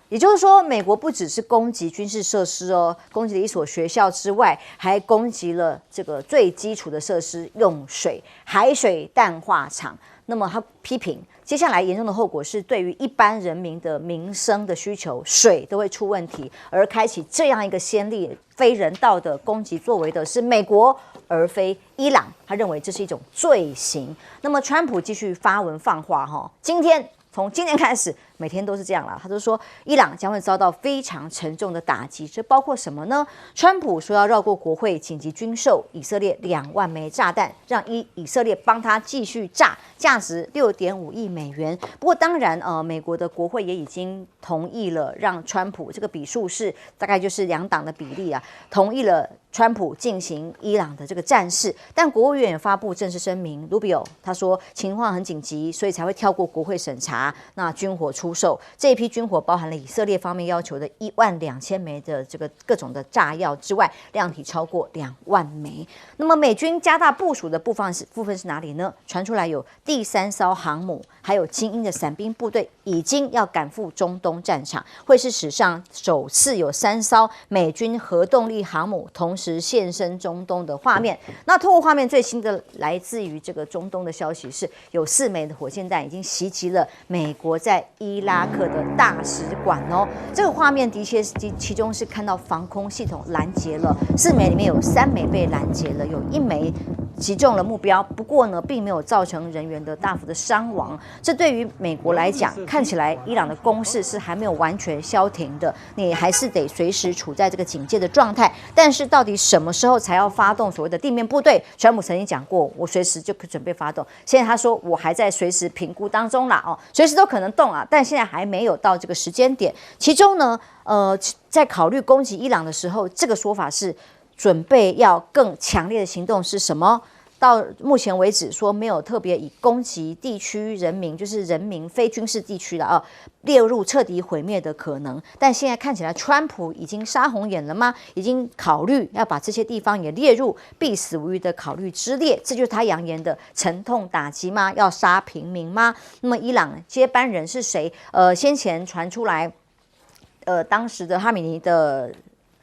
也就是说，美国不只是攻击军事设施攻击了一所学校之外，还攻击了这个最基础的设施用水、海水淡化厂。那么他批评，接下来严重的后果是对于一般人民的民生的需求，水都会出问题。而开启这样一个先例、非人道的攻击作为的是美国，而非伊朗。他认为这是一种罪行。那么川普继续发文放话从今天开始，每天都是这样啦。他就说，伊朗将会遭到非常沉重的打击，这包括什么呢？川普说要绕过国会，紧急军售以色列2万枚炸弹，让以色列帮他继续炸，价值6.5亿美元。不过当然，美国的国会也已经同意了，让川普这个比数是大概就是2党的比例同意了川普进行伊朗的这个战事。但国务院也发布正式声明 ，Rubio 他说情况很紧急，所以才会跳过国会审查。那军火出售，这一批军火包含了以色列方面要求的12000枚的这个各种的炸药之外，量体超过2万枚。那么美军加大部署的部分是哪里呢？传出来有第3艘航母，还有精英的伞兵部队已经要赶赴中东战场，会是史上首次有3艘美军核动力航母同时现身中东的画面。那透过画面最新的来自于这个中东的消息是，有4枚的火箭弹已经袭击了美国在伊拉克的大使馆这个画面的确其中是看到防空系统拦截了4枚，里面有3枚被拦截了，有1枚击中了目标，不过呢，并没有造成人员的大幅的伤亡。这对于美国来讲，看起来伊朗的攻势是还没有完全消停的，你还是得随时处在这个警戒的状态。但是到底什么时候才要发动所谓的地面部队？川普曾经讲过，我随时就准备发动。现在他说我还在随时评估当中啦随时都可能动但现在还没有到这个时间点。其中呢，在考虑攻击伊朗的时候，这个说法是准备要更强烈的行动是什么？到目前为止说没有特别以攻击地区人民，就是人民非军事地区的列入彻底毁灭的可能。但现在看起来，川普已经杀红眼了吗？已经考虑要把这些地方也列入必死无疑的考虑之列，这就是他扬言的沉痛打击吗？要杀平民吗？那么伊朗接班人是谁？先前传出来当时的哈米尼的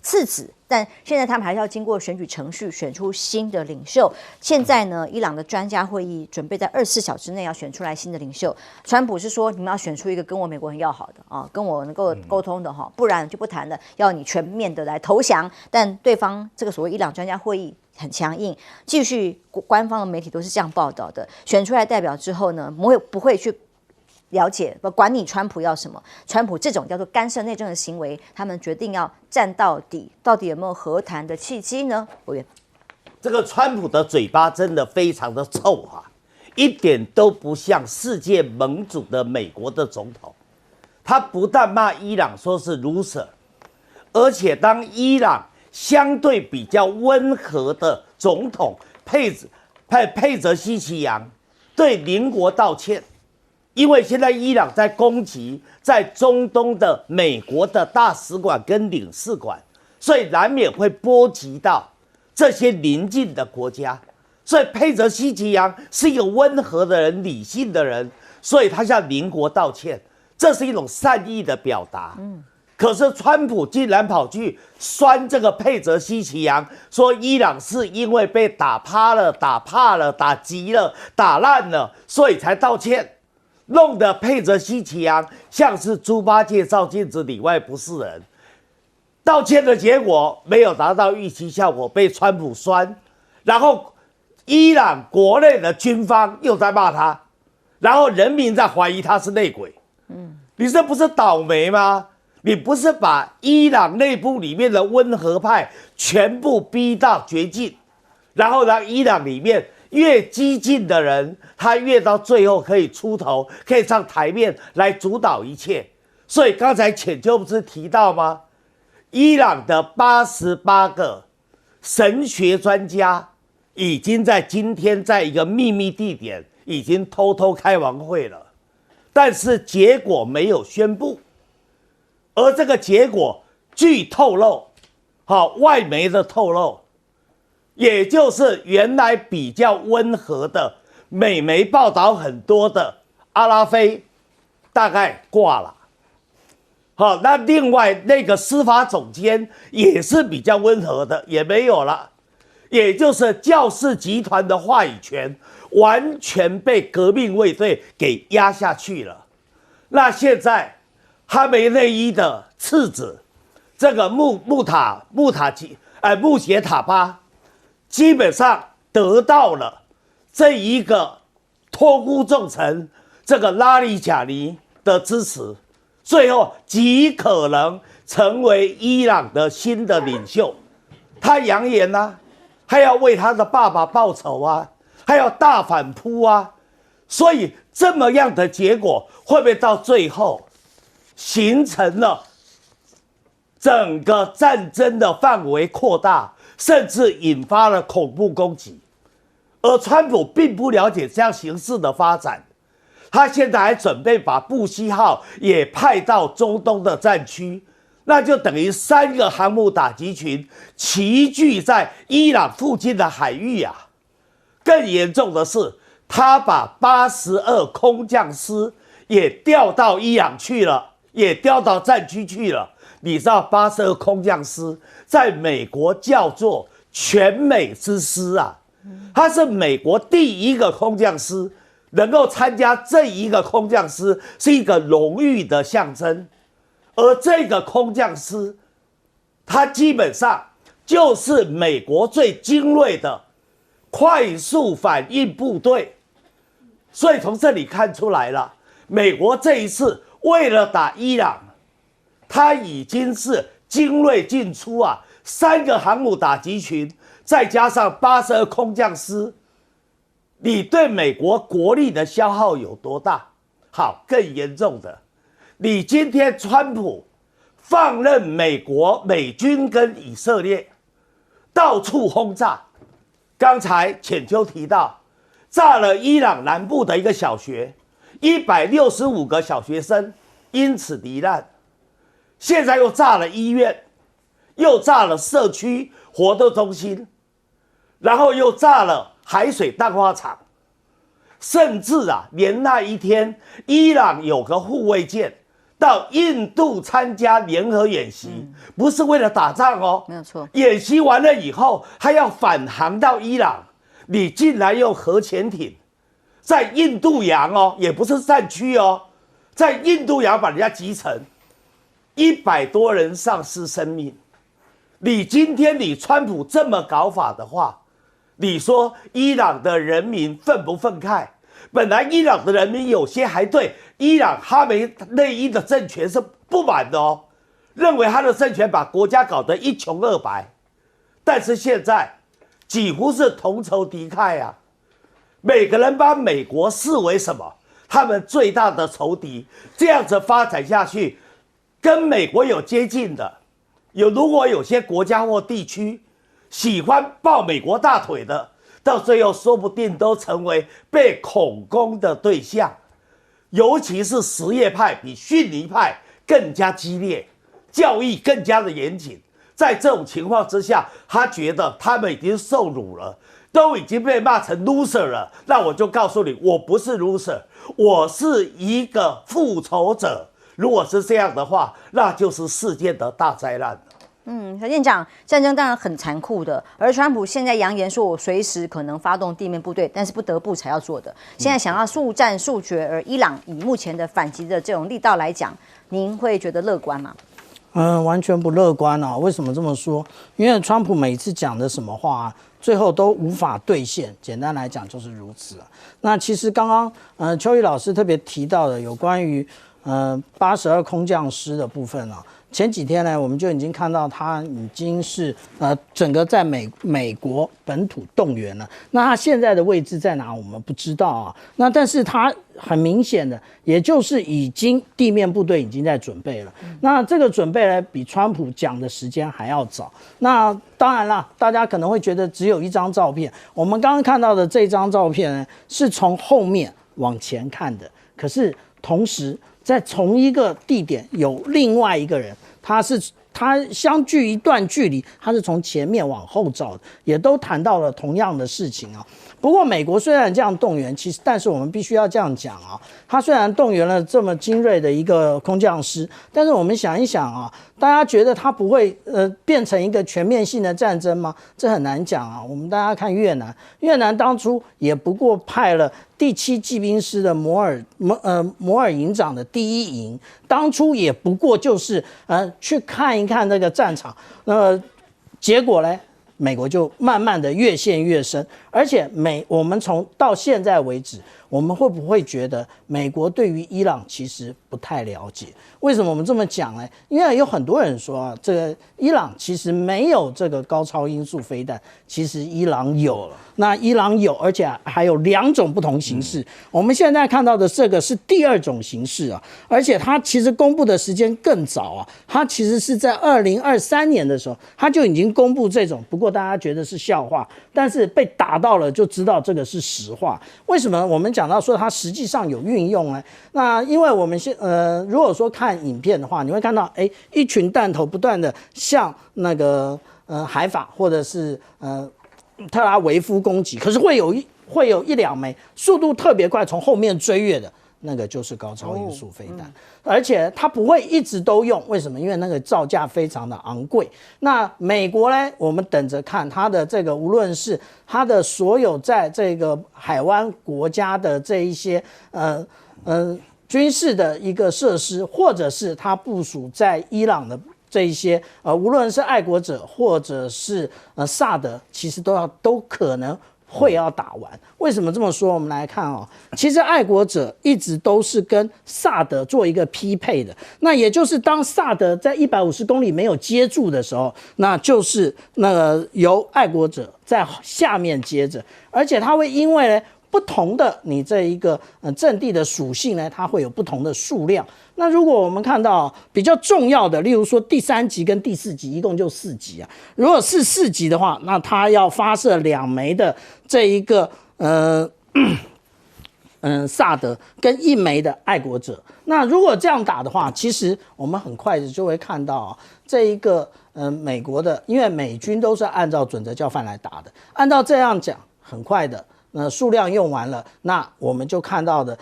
次子，但现在他们还是要经过选举程序选出新的领袖。现在呢，伊朗的专家会议准备在24小时内要选出来新的领袖。川普是说，你们要选出一个跟我美国很要好的啊，跟我能够沟通的哈，不然就不谈了，要你全面的来投降。但对方这个所谓伊朗专家会议很强硬，继续官方的媒体都是这样报道的。选出来代表之后呢，不会去了解不管你川普要什么，川普这种叫做干涉内政的行为，他们决定要站到底，到底有没有和谈的契机呢？委员，这个川普的嘴巴真的非常的臭啊，一点都不像世界盟主的美国的总统。他不但骂伊朗说是 loser， 而且当伊朗相对比较温和的总统佩泽西奇扬对邻国道歉。因为现在伊朗在攻击在中东的美国的大使馆跟领事馆，所以难免会波及到这些邻近的国家。所以佩泽西奇扬是一个温和的人、理性的人，所以他向邻国道歉，这是一种善意的表达。可是川普竟然跑去酸这个佩泽西奇扬，说伊朗是因为被打趴了、打怕了、打急了、打烂了，所以才道歉。弄得佩泽西奇扬像是猪八戒照镜子里外不是人，道歉的结果没有达到预期效果，被川普酸，然后伊朗国内的军方又在骂他，然后人民在怀疑他是内鬼。你这不是倒霉吗？你不是把伊朗内部里面的温和派全部逼到绝境，然后让伊朗里面越激进的人，他越到最后可以出头，可以上台面来主导一切。所以刚才浅秋不是提到吗？伊朗的88个神学专家已经在今天在一个秘密地点已经偷偷开完会了，但是结果没有宣布。而这个结果据透露，外媒的透露，也就是原来比较温和的美媒报道很多的阿拉菲大概挂了。好，那另外那个司法总监也是比较温和的，也没有了。也就是教士集团的话语权完全被革命卫队给压下去了。那现在哈梅内伊的次子这个穆谢塔巴基本上得到了这一个托孤重臣这个拉里贾尼的支持，最后极可能成为伊朗的新的领袖。他扬言啊，还要为他的爸爸报仇啊，还要大反扑啊。所以这么样的结果会不会到最后形成了整个战争的范围扩大，甚至引发了恐怖攻击？而川普并不了解这样形势的发展，他现在还准备把布希号也派到中东的战区，那就等于3个航母打击群齐聚在伊朗附近的海域啊。更严重的是，他把82空降师也调到伊朗去了，也调到战区去了。你知道82空降师在美国叫做全美之师啊，他是美国第一个空降师，能够参加这一个空降师是一个荣誉的象征。而这个空降师，它基本上就是美国最精锐的快速反应部队。所以从这里看出来了，美国这一次为了打伊朗，它已经是精锐进出啊，3个航母打击群，再加上82空降师，你对美国国力的消耗有多大？好，更严重的，你今天川普放任美军跟以色列到处轰炸，刚才浅秋提到，炸了伊朗南部的一个小学，165个小学生因此罹难。现在又炸了医院，又炸了社区活动中心，然后又炸了海水淡化厂，甚至连那一天伊朗有个护卫舰到印度参加联合演习，不是为了打仗哦，没有错。演习完了以后，还要返航到伊朗，你竟然用核潜艇在印度洋哦，也不是战区哦，在印度洋把人家击沉，100多人丧失生命。你今天你川普这么搞法的话，你说伊朗的人民愤不愤慨？本来伊朗的人民有些还对伊朗哈梅内伊的政权是不满的哦，认为他的政权把国家搞得一穷二白，但是现在几乎是同仇敌忾啊！每个人把美国视为什么？他们最大的仇敌。这样子发展下去，跟美国有接近的，如果有些国家或地区喜欢抱美国大腿的，到最后说不定都成为被恐攻的对象。尤其是什叶派比逊尼派更加激烈，教义更加的严谨。在这种情况之下，他觉得他们已经受辱了，都已经被骂成 loser 了。那我就告诉你，我不是 loser， 我是一个复仇者。如果是这样的话，那就是世界的大灾难了。小舰长，战争当然很残酷的，而川普现在扬言说，我随时可能发动地面部队，但是不得不才要做的。现在想要速战速决，而伊朗以目前的反击的这种力道来讲，您会觉得乐观吗？完全不乐观啊！为什么这么说？因为川普每次讲的什么话，最后都无法兑现。简单来讲就是如此啊。那其实刚刚邱毅老师特别提到的有关于82空降师的部分啊。前几天呢，我们就已经看到他已经是整个在美国本土动员了。那他现在的位置在哪，我们不知道啊。那但是他很明显的，也就是已经地面部队已经在准备了。那这个准备呢，比川普讲的时间还要早。那当然啦，大家可能会觉得只有一张照片。我们刚刚看到的这张照片呢，是从后面往前看的，可是同时在同一个地点有另外一个人，他相距一段距离，他是从前面往后照的，也都谈到了同样的事情啊。不过美国虽然这样动员，其实但是我们必须要这样讲啊，他虽然动员了这么精锐的一个空降师，但是我们想一想啊，大家觉得他不会变成一个全面性的战争吗？这很难讲啊。我们大家看越南当初也不过派了第7骑兵师的摩尔营长的第1营，当初也不过就是去看一看那个战场，结果呢，美国就慢慢的越陷越深，而且我们到现在为止，我们会不会觉得美国对于伊朗其实不太了解？为什么我们这么讲呢？因为有很多人说啊，这个伊朗其实没有这个高超音速飞弹，其实伊朗有。那伊朗有，而且还有2种不同形式。我们现在看到的这个是第2种形式啊，而且它其实公布的时间更早啊，它其实是在2023年的时候，它就已经公布这种。不过大家觉得是笑话，但是被打到了就知道这个是实话。为什么我们讲到说它实际上有运用呢？那因为我们如果说看影片的话，你会看到一群弹头不断的向那个海法或者是特拉维夫攻击，可是会有1-2枚速度特别快从后面追越的，那个就是高超音速飞弹，而且它不会一直都用。为什么？因为那个造价非常的昂贵。那美国呢，我们等着看它的这个，无论是它的所有在这个海湾国家的这一些军事的一个设施，或者是它部署在伊朗的这一些无论是爱国者或者是萨德，其实都可能会要打完。为什么这么说？我们来看哦，其实爱国者一直都是跟萨德做一个匹配的。那也就是当萨德在150公里没有接住的时候，那就是那个由爱国者在下面接着，而且它会因为呢不同的你这一个阵地的属性呢，它会有不同的数量。那如果我们看到比较重要的，例如说第3级跟第4级，一共就4级啊。如果是4级的话，那它要发射2枚的这一个萨德跟1枚的爱国者。那如果这样打的话，其实我们很快的就会看到这一个美国的，因为美军都是按照准则教范来打的，按照这样讲，很快的数量用完了，那我们就看到的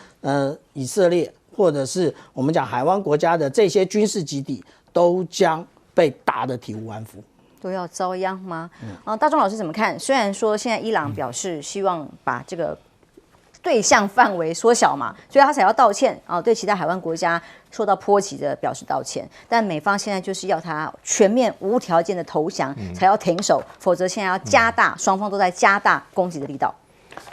以色列或者是我们讲海湾国家的这些军事基地，都将被打得体无完肤。都要遭殃吗？大钟老师怎么看？虽然说现在伊朗表示希望把这个对象范围缩小嘛，所以他才要道歉啊，对其他海湾国家受到波及的表示道歉。但美方现在就是要他全面无条件的投降，才要停手，否则现在要加大，双方都在加大攻击的力道。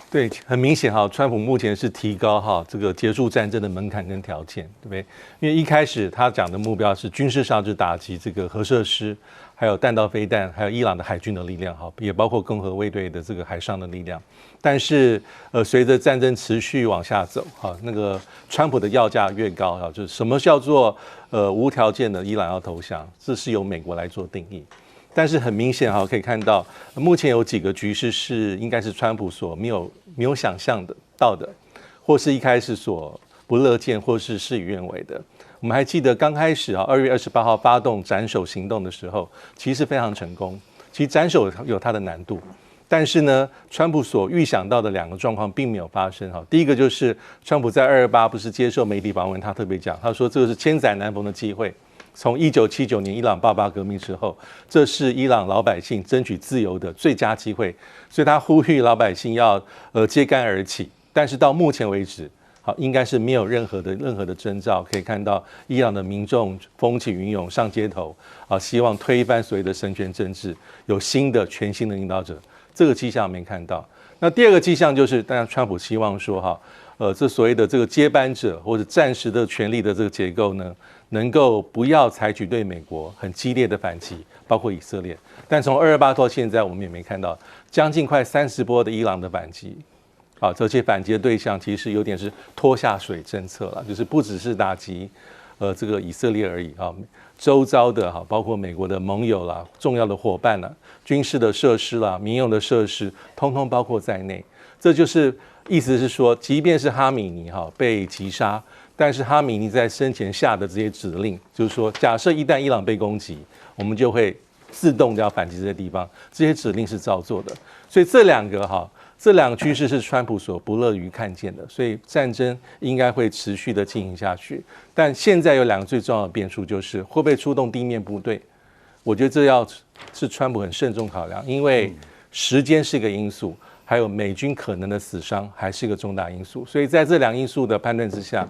对，很明显哈，川普目前是提高哈这个结束战争的门槛跟条件，对不对？因为一开始他讲的目标是军事上就打击这个核设施，还有弹道飞弹，还有伊朗的海军的力量，哈，也包括共和卫队的这个海上的力量。但是随着战争持续往下走，哈，那个川普的要价越高，哈，就是什么叫做无条件的伊朗要投降，这是由美国来做定义。但是很明显哈，可以看到目前有几个局势是应该是川普所没有想象到的，或是一开始所不乐见，或是事与愿违的。我们还记得刚开始啊，2月28号发动斩首行动的时候，其实非常成功。其实斩首有它的难度，但是呢，川普所预想到的2个状况并没有发生哈。第一个就是川普在228不是接受媒体访问，他特别讲，他说这个是千载难逢的机会。从1979年伊朗爆发革命之后，这是伊朗老百姓争取自由的最佳机会，所以他呼吁老百姓要揭竿而起。但是到目前为止，好，应该是没有任何的征兆可以看到伊朗的民众风起云涌上街头，啊，希望推翻所谓的神权政治，有全新的领导者，这个迹象没看到。那第二个迹象就是，当然川普希望说哈，这所谓的这个接班者或者暂时的权力的这个结构呢，能够不要采取对美国很激烈的反击，包括以色列。但从228到现在，我们也没看到将近快30波的伊朗的反击。啊，这些反击的对象其实有点是拖下水政策了，就是不只是打击这个以色列而已啊，周遭的哈，包括美国的盟友啦、重要的伙伴啦、军事的设施啦、民用的设施，通通包括在内。这就是意思是说，即便是哈米尼哈被击杀，但是哈米尼在生前下的这些指令，就是说，假设一旦伊朗被攻击，我们就会自动的要反击这些地方，这些指令是照做的。所以这两个趋势是川普所不乐于看见的，所以战争应该会持续的进行下去。但现在有2个最重要的变数，就是会不会出动地面部队。我觉得这是川普很慎重考量，因为时间是一个因素，还有美军可能的死伤还是一个重大因素。所以在这2因素的判断之下，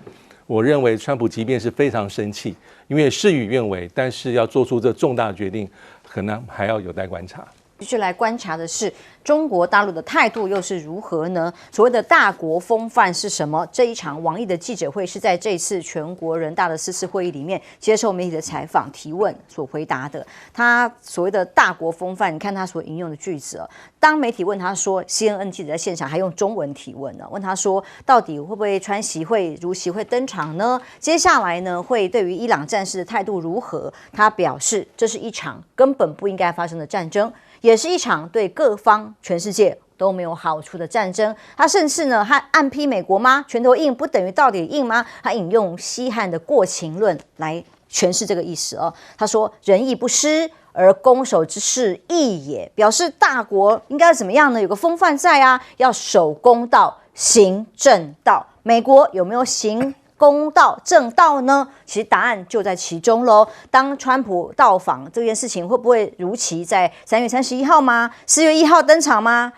我认为川普即便是非常生气，因为事与愿违，但是要做出这重大的决定，可能还要有待观察。继续来观察的是中国大陆的态度又是如何呢？所谓的大国风范是什么？这一场王毅的记者会是在这次全国人大的4次会议里面接受媒体的采访提问所回答的。他所谓的大国风范，你看他所引用的句子哦。当媒体问他说 ，CNN 记者在现场还用中文提问呢，问他说到底会不会川习会如习会登场呢？接下来呢会对于伊朗战事的态度如何？他表示这是一场根本不应该发生的战争。也是一场对各方、全世界都没有好处的战争。他甚至呢，他暗批美国吗？拳头硬不等于到底硬吗？他引用西汉的过秦论来诠释这个意思哦。他说：“仁义不施，而攻守之势义也。”表示大国应该怎么样呢？有个风范在啊，要守公道、行正道。美国有没有行公道正道呢？其实答案就在其中喽。当川普到访这件事情，会不会如期在3月31号吗？4月1号登场吗？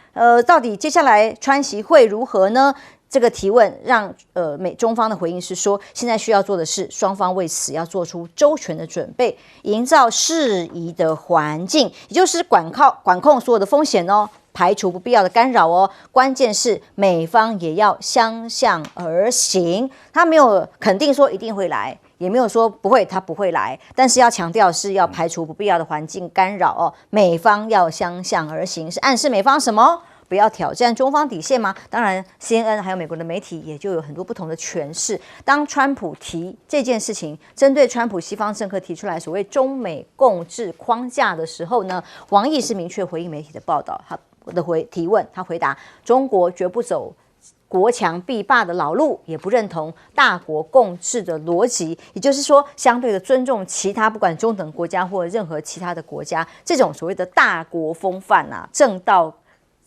到底接下来川习会如何呢？这个提问让中方的回应是说，现在需要做的是双方为此要做出周全的准备，营造适宜的环境，也就是管控所有的风险哦。排除不必要的干扰哦，关键是美方也要相向而行。他没有肯定说一定会来，也没有说不会，他不会来，但是要强调是要排除不必要的环境干扰哦。美方要相向而行，是暗示美方什么？不要挑战中方底线吗？当然 CNN 还有美国的媒体也就有很多不同的诠释。当川普提这件事情，针对川普西方政客提出来所谓中美共治框架的时候呢，王毅是明确回应媒体的报道，他的提问，他回答：中国绝不走国强必霸的老路，也不认同大国共治的逻辑，也就是说，相对的尊重其他不管中等国家或任何其他的国家，这种所谓的大国风范啊、正道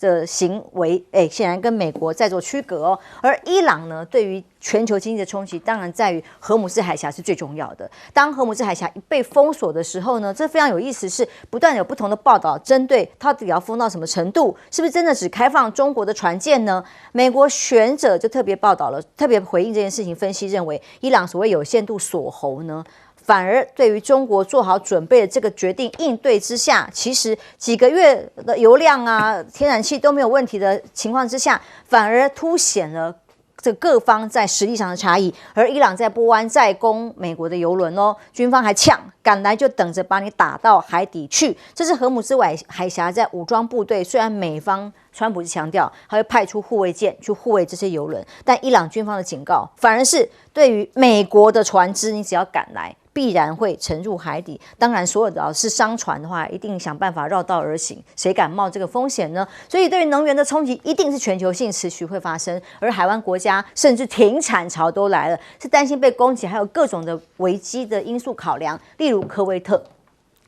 的行为，显然跟美国在做区隔哦。而伊朗呢，对于全球经济的冲击，当然在于荷姆斯海峡是最重要的。当荷姆斯海峡一被封锁的时候呢，这非常有意思，是不断有不同的报道针对它到底要封到什么程度，是不是真的只开放中国的船舰呢？美国学者就特别报道了，特别回应这件事情，分析认为，伊朗所谓有限度锁喉呢，反而对于中国做好准备的这个决定应对之下，其实几个月的油量啊、天然气都没有问题的情况之下，反而凸显了这各方在实力上的差异。而伊朗在波湾再攻美国的油轮哦，军方还抢赶来就等着把你打到海底去。这是荷姆斯海峡在武装部队，虽然美方川普是强调他会派出护卫舰去护卫这些油轮，但伊朗军方的警告反而是对于美国的船只，你只要赶来，必然会沉入海底。当然，所有的是商船的话，一定想办法绕道而行，谁敢冒这个风险呢？所以，对于能源的冲击，一定是全球性持续会发生。而海湾国家甚至停产潮都来了，是担心被攻击，还有各种的危机的因素考量。例如，科威特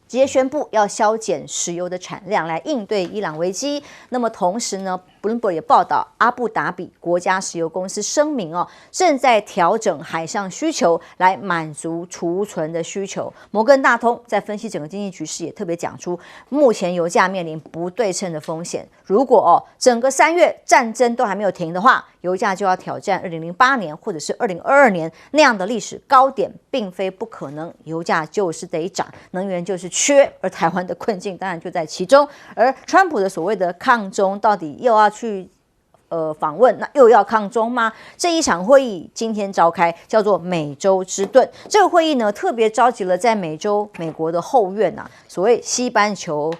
直接宣布要削减石油的产量来应对伊朗危机。那么同时呢，Bloomberg 也报道，阿布达比国家石油公司声明正在调整海上需求来满足储存的需求。摩根大通在分析整个经济局势，也特别讲出，目前油价面临不对称的风险。如果整个3月战争都还没有停的话，油价就要挑战2008年或者是2022年那样的历史高点，并非不可能。油价就是得涨，能源就是缺，而台湾的困境当然就在其中。而川普的所谓的抗中，到底又要去访问，那又要抗中吗？这一场会议今天召开，叫做美洲之盾。这个会议呢，特别召集了在美国的后院所谓西半球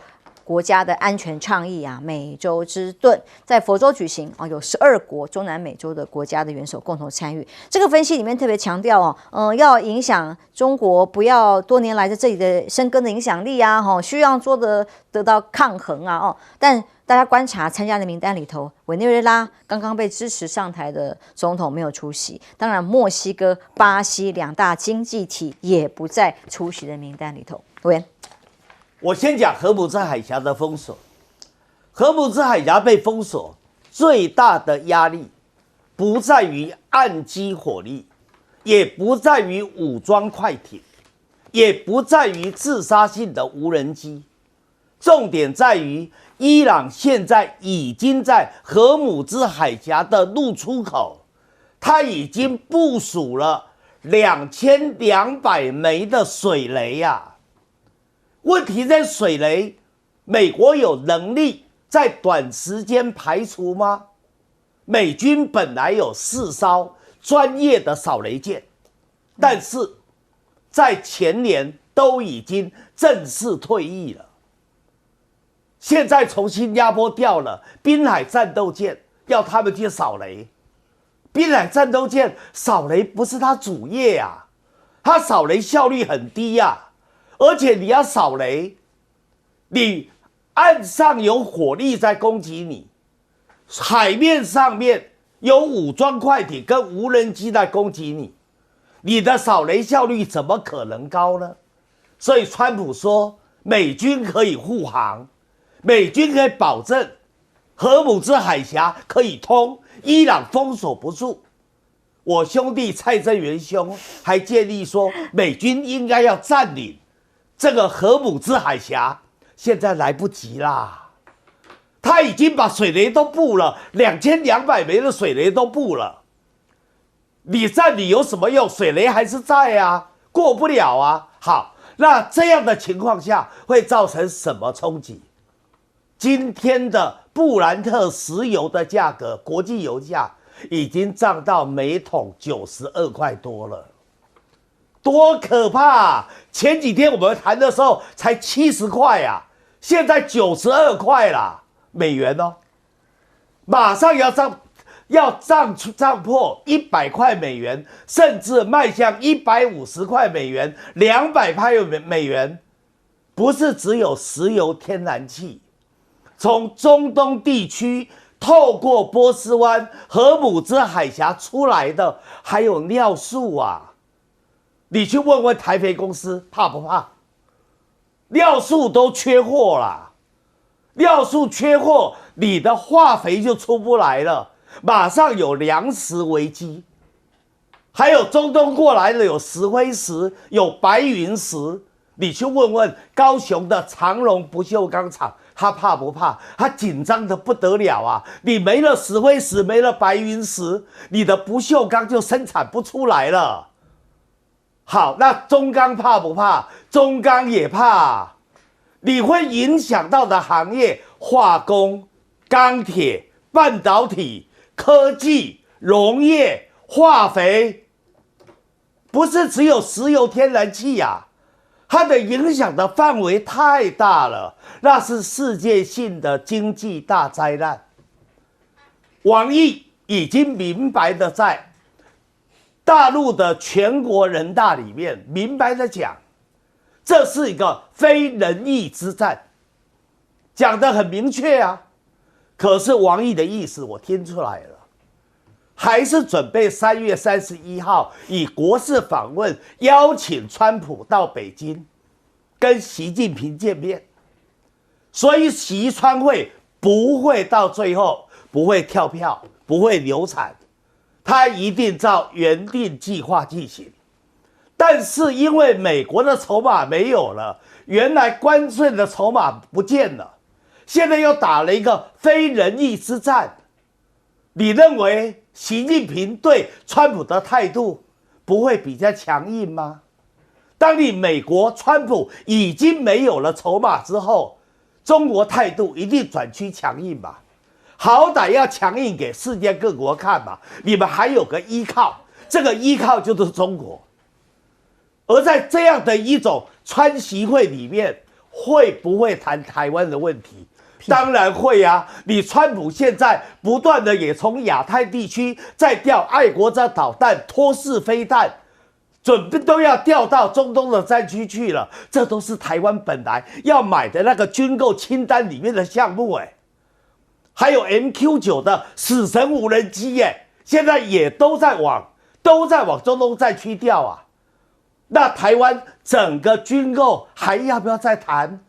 国家的安全倡议美洲之盾在佛州举行有12国中南美洲的国家的元首共同参与。这个分析里面特别强调要影响中国，不要多年来在这里的生根的影响力需要做的得到抗衡但大家观察参加的名单里头，委内瑞拉刚刚被支持上台的总统没有出席，当然墨西哥、巴西2大经济体也不在出席的名单里头。委员，我先讲荷姆斯海峡的封锁。荷姆斯海峡被封锁，最大的压力不在于岸基火力，也不在于武装快艇，也不在于自杀性的无人机，重点在于伊朗现在已经在荷姆斯海峡的入出口，它已经部署了2200枚的水雷问题在水雷，美国有能力在短时间排除吗？美军本来有4艘专业的扫雷舰，但是在前年都已经正式退役了。现在从新加坡调了滨海战斗舰，要他们去扫雷。滨海战斗舰扫雷不是他主业他扫雷效率很低而且你要扫雷，你岸上有火力在攻击你，海面上面有武装快艇跟无人机在攻击你，你的扫雷效率怎么可能高呢？所以川普说美军可以护航，美军可以保证荷姆斯海峡可以通，伊朗封锁不住。我兄弟蔡正元兄还建议说，美军应该要占领这个荷姆斯海峡，现在来不及啦，他已经把水雷都布了，2200枚的水雷都布了，你占领有什么用？水雷还是在过不了好，那这样的情况下会造成什么冲击？今天的布兰特石油的价格，国际油价已经涨到每桶92块多了。多可怕前几天我们谈的时候才70块现在92块啦，美元马上要涨破100块美元，甚至迈向150块美元、200块美元。不是只有石油、天然气，从中东地区透过波斯湾、荷姆斯海峡出来的，还有尿素你去问问台肥公司怕不怕？尿素都缺货啦，尿素缺货，你的化肥就出不来了，马上有粮食危机。还有中东过来的有石灰石，有白云石，你去问问高雄的长荣不锈钢厂，他怕不怕？他紧张的不得了啊！你没了石灰石，没了白云石，你的不锈钢就生产不出来了。好，那中钢怕不怕？中钢也怕。你会影响到的行业，化工、钢铁、半导体、科技、农业、化肥，不是只有石油天然气呀，它的影响的范围太大了，那是世界性的经济大灾难。王毅已经明白的在大陆的全国人大里面明白的讲，这是一个非仁义之战，讲得很明确啊。可是王毅的意思我听出来了，还是准备3月31号以国事访问邀请川普到北京跟习近平见面，所以习川会不会到最后不会跳票，不会流产，他一定照原定计划进行。但是因为美国的筹码没有了，原来关税的筹码不见了，现在又打了一个非仁义之战。你认为习近平对川普的态度不会比较强硬吗？当你美国川普已经没有了筹码之后，中国态度一定转趋强硬吧？好歹要强硬给世界各国看吧，你们还有个依靠，这个依靠就是中国。而在这样的一种川习会里面，会不会谈台湾的问题？当然会啊！你川普现在不断的也从亚太地区再调爱国者导弹、托式飞弹，准备都要调到中东的战区去了。这都是台湾本来要买的那个军购清单里面的项目还有 MQ9 的死神无人机现在也都在往中东战区调啊。那台湾整个军购还要不要再谈？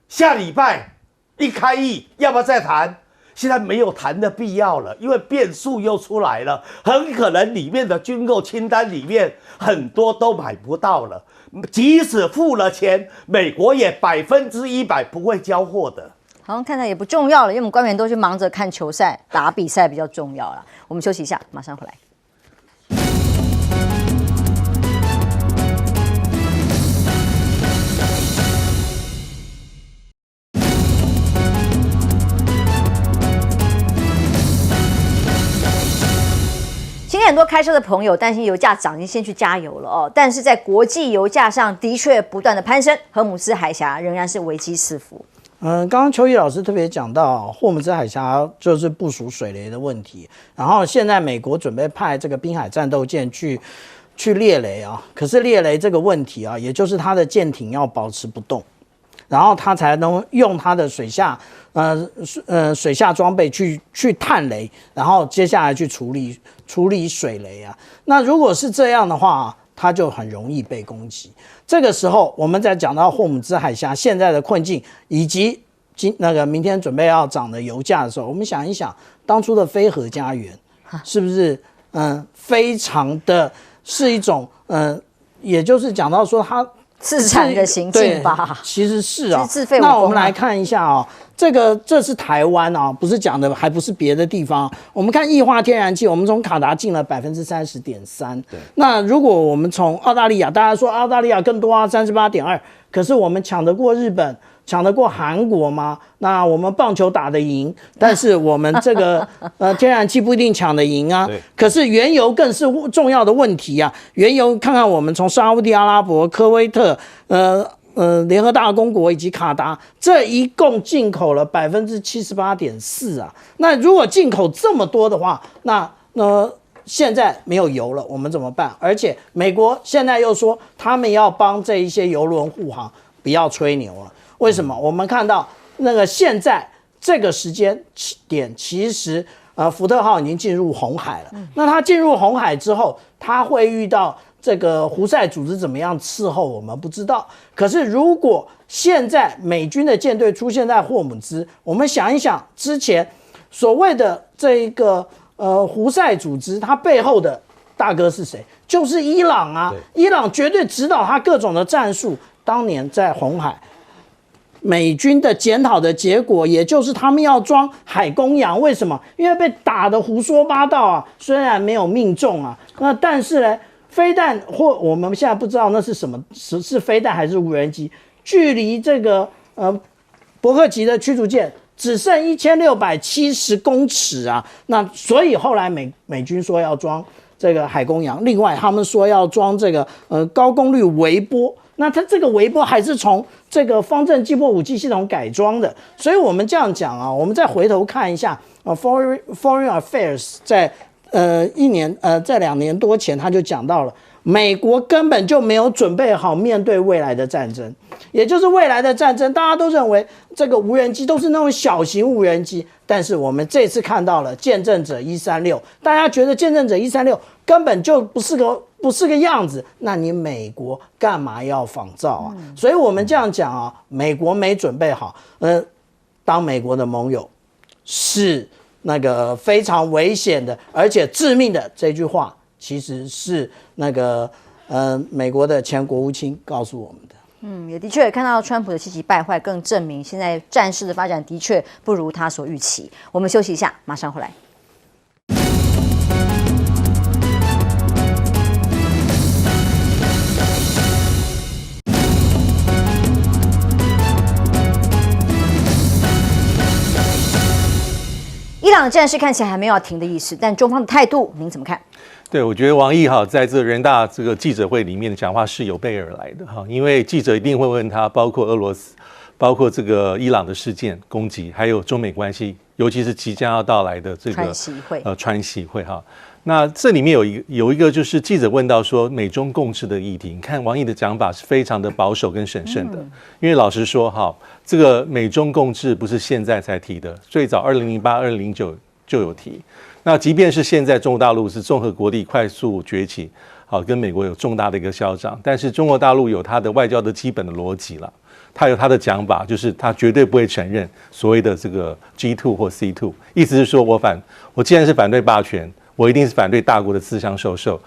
下礼拜一开议要不要再谈？现在没有谈的必要了，因为变数又出来了，很可能里面的军购清单里面很多都买不到了，即使付了钱，美国也100%不会交货的。好像看起来也不重要了，因为我们官员都去忙着看球赛、打比赛比较重要了。我们休息一下，马上回来。今天很多开车的朋友担心油价涨，已经先去加油了哦。但是在国际油价上的确不断的攀升，荷姆斯海峡仍然是危机四伏。刚刚邱毅老师特别讲到霍姆兹海峡就是部署水雷的问题，然后现在美国准备派这个滨海战斗舰去猎雷啊，可是猎雷这个问题啊，也就是它的舰艇要保持不动，然后它才能用它的水下装备去探雷，然后接下来去处理水雷啊。那如果是这样的话，它就很容易被攻击。这个时候，我们在讲到霍姆兹海峡现在的困境，以及明天准备要涨的油价的时候，我们想一想，当初的非核家园是不是非常的是一种也就是讲到说它自产的行径吧？其实是啊。自废武功。那我们来看一下啊，这是台湾啊，不是讲的，还不是别的地方。我们看液化天然气，我们从卡达进了30.3%。对。那如果我们从澳大利亚，大家说澳大利亚更多啊，38.2%，可是我们抢得过日本？抢得过韩国吗？那我们棒球打得赢，但是我们这个天然气不一定抢得赢啊。可是原油更是重要的问题啊。原油看看我们从沙烏地阿拉伯、科威特、联合大阿公国以及卡达，这一共进口了78.4%啊。那如果进口这么多的话，那现在没有油了，我们怎么办？而且美国现在又说他们要帮这一些油轮护航，不要吹牛了。为什么？我们看到现在这个时间点，其实福特号已经进入红海了。那它进入红海之后，它会遇到这个胡塞组织怎么样伺候我们不知道。可是如果现在美军的舰队出现在霍姆兹，我们想一想之前所谓的这一个胡塞组织，它背后的大哥是谁？就是伊朗啊！伊朗绝对指导他各种的战术。当年在红海，美军的检讨的结果，也就是他们要装海公洋。为什么？因为被打得胡说八道啊！虽然没有命中啊，那但是呢，飞弹或我们现在不知道那是什么，是飞弹还是无人机？距离这个伯克级的驱逐舰只剩1670公尺啊！那所以后来美军说要装这个海公洋，另外他们说要装这个高功率微波。那它这个微波还是从这个方阵击破武器系统改装的，所以我们这样讲啊，我们再回头看一下Foreign Affairs 在在2年多前他就讲到了，美国根本就没有准备好面对未来的战争，也就是未来的战争，大家都认为这个无人机都是那种小型无人机，但是我们这次看到了见证者136，大家觉得见证者136根本就不是个样子，那你美国干嘛要仿造啊？所以我们这样讲啊，美国没准备好，当美国的盟友是那个非常危险的，而且致命的。这句话其实是那个美国的前国务卿告诉我们的。也的确看到川普的气急败坏，更证明现在战事的发展的确不如他所预期。我们休息一下，马上回来。伊朗的战事看起来还没有要停的意思，但中方的态度您怎么看？对，我觉得王毅在这个人大这个记者会里面的讲话是有备而来的因为记者一定会问他，包括俄罗斯，包括这个伊朗的事件攻击，还有中美关系，尤其是即将要到来的这个川习会那这里面有一个就是记者问到说美中共治的议题，你看王毅的讲法是非常的保守跟审慎的，因为老实说这个美中共治不是现在才提的，最早2008、2009就有提。那即便是现在中国大陆是综合国力快速崛起，跟美国有重大的一个消长，但是中国大陆有它的外交的基本的逻辑了，它有它的讲法，就是它绝对不会承认所谓的这个 G2 或 C2， 意思是说我既然是反对霸权，我一定是反对大国的自相授受。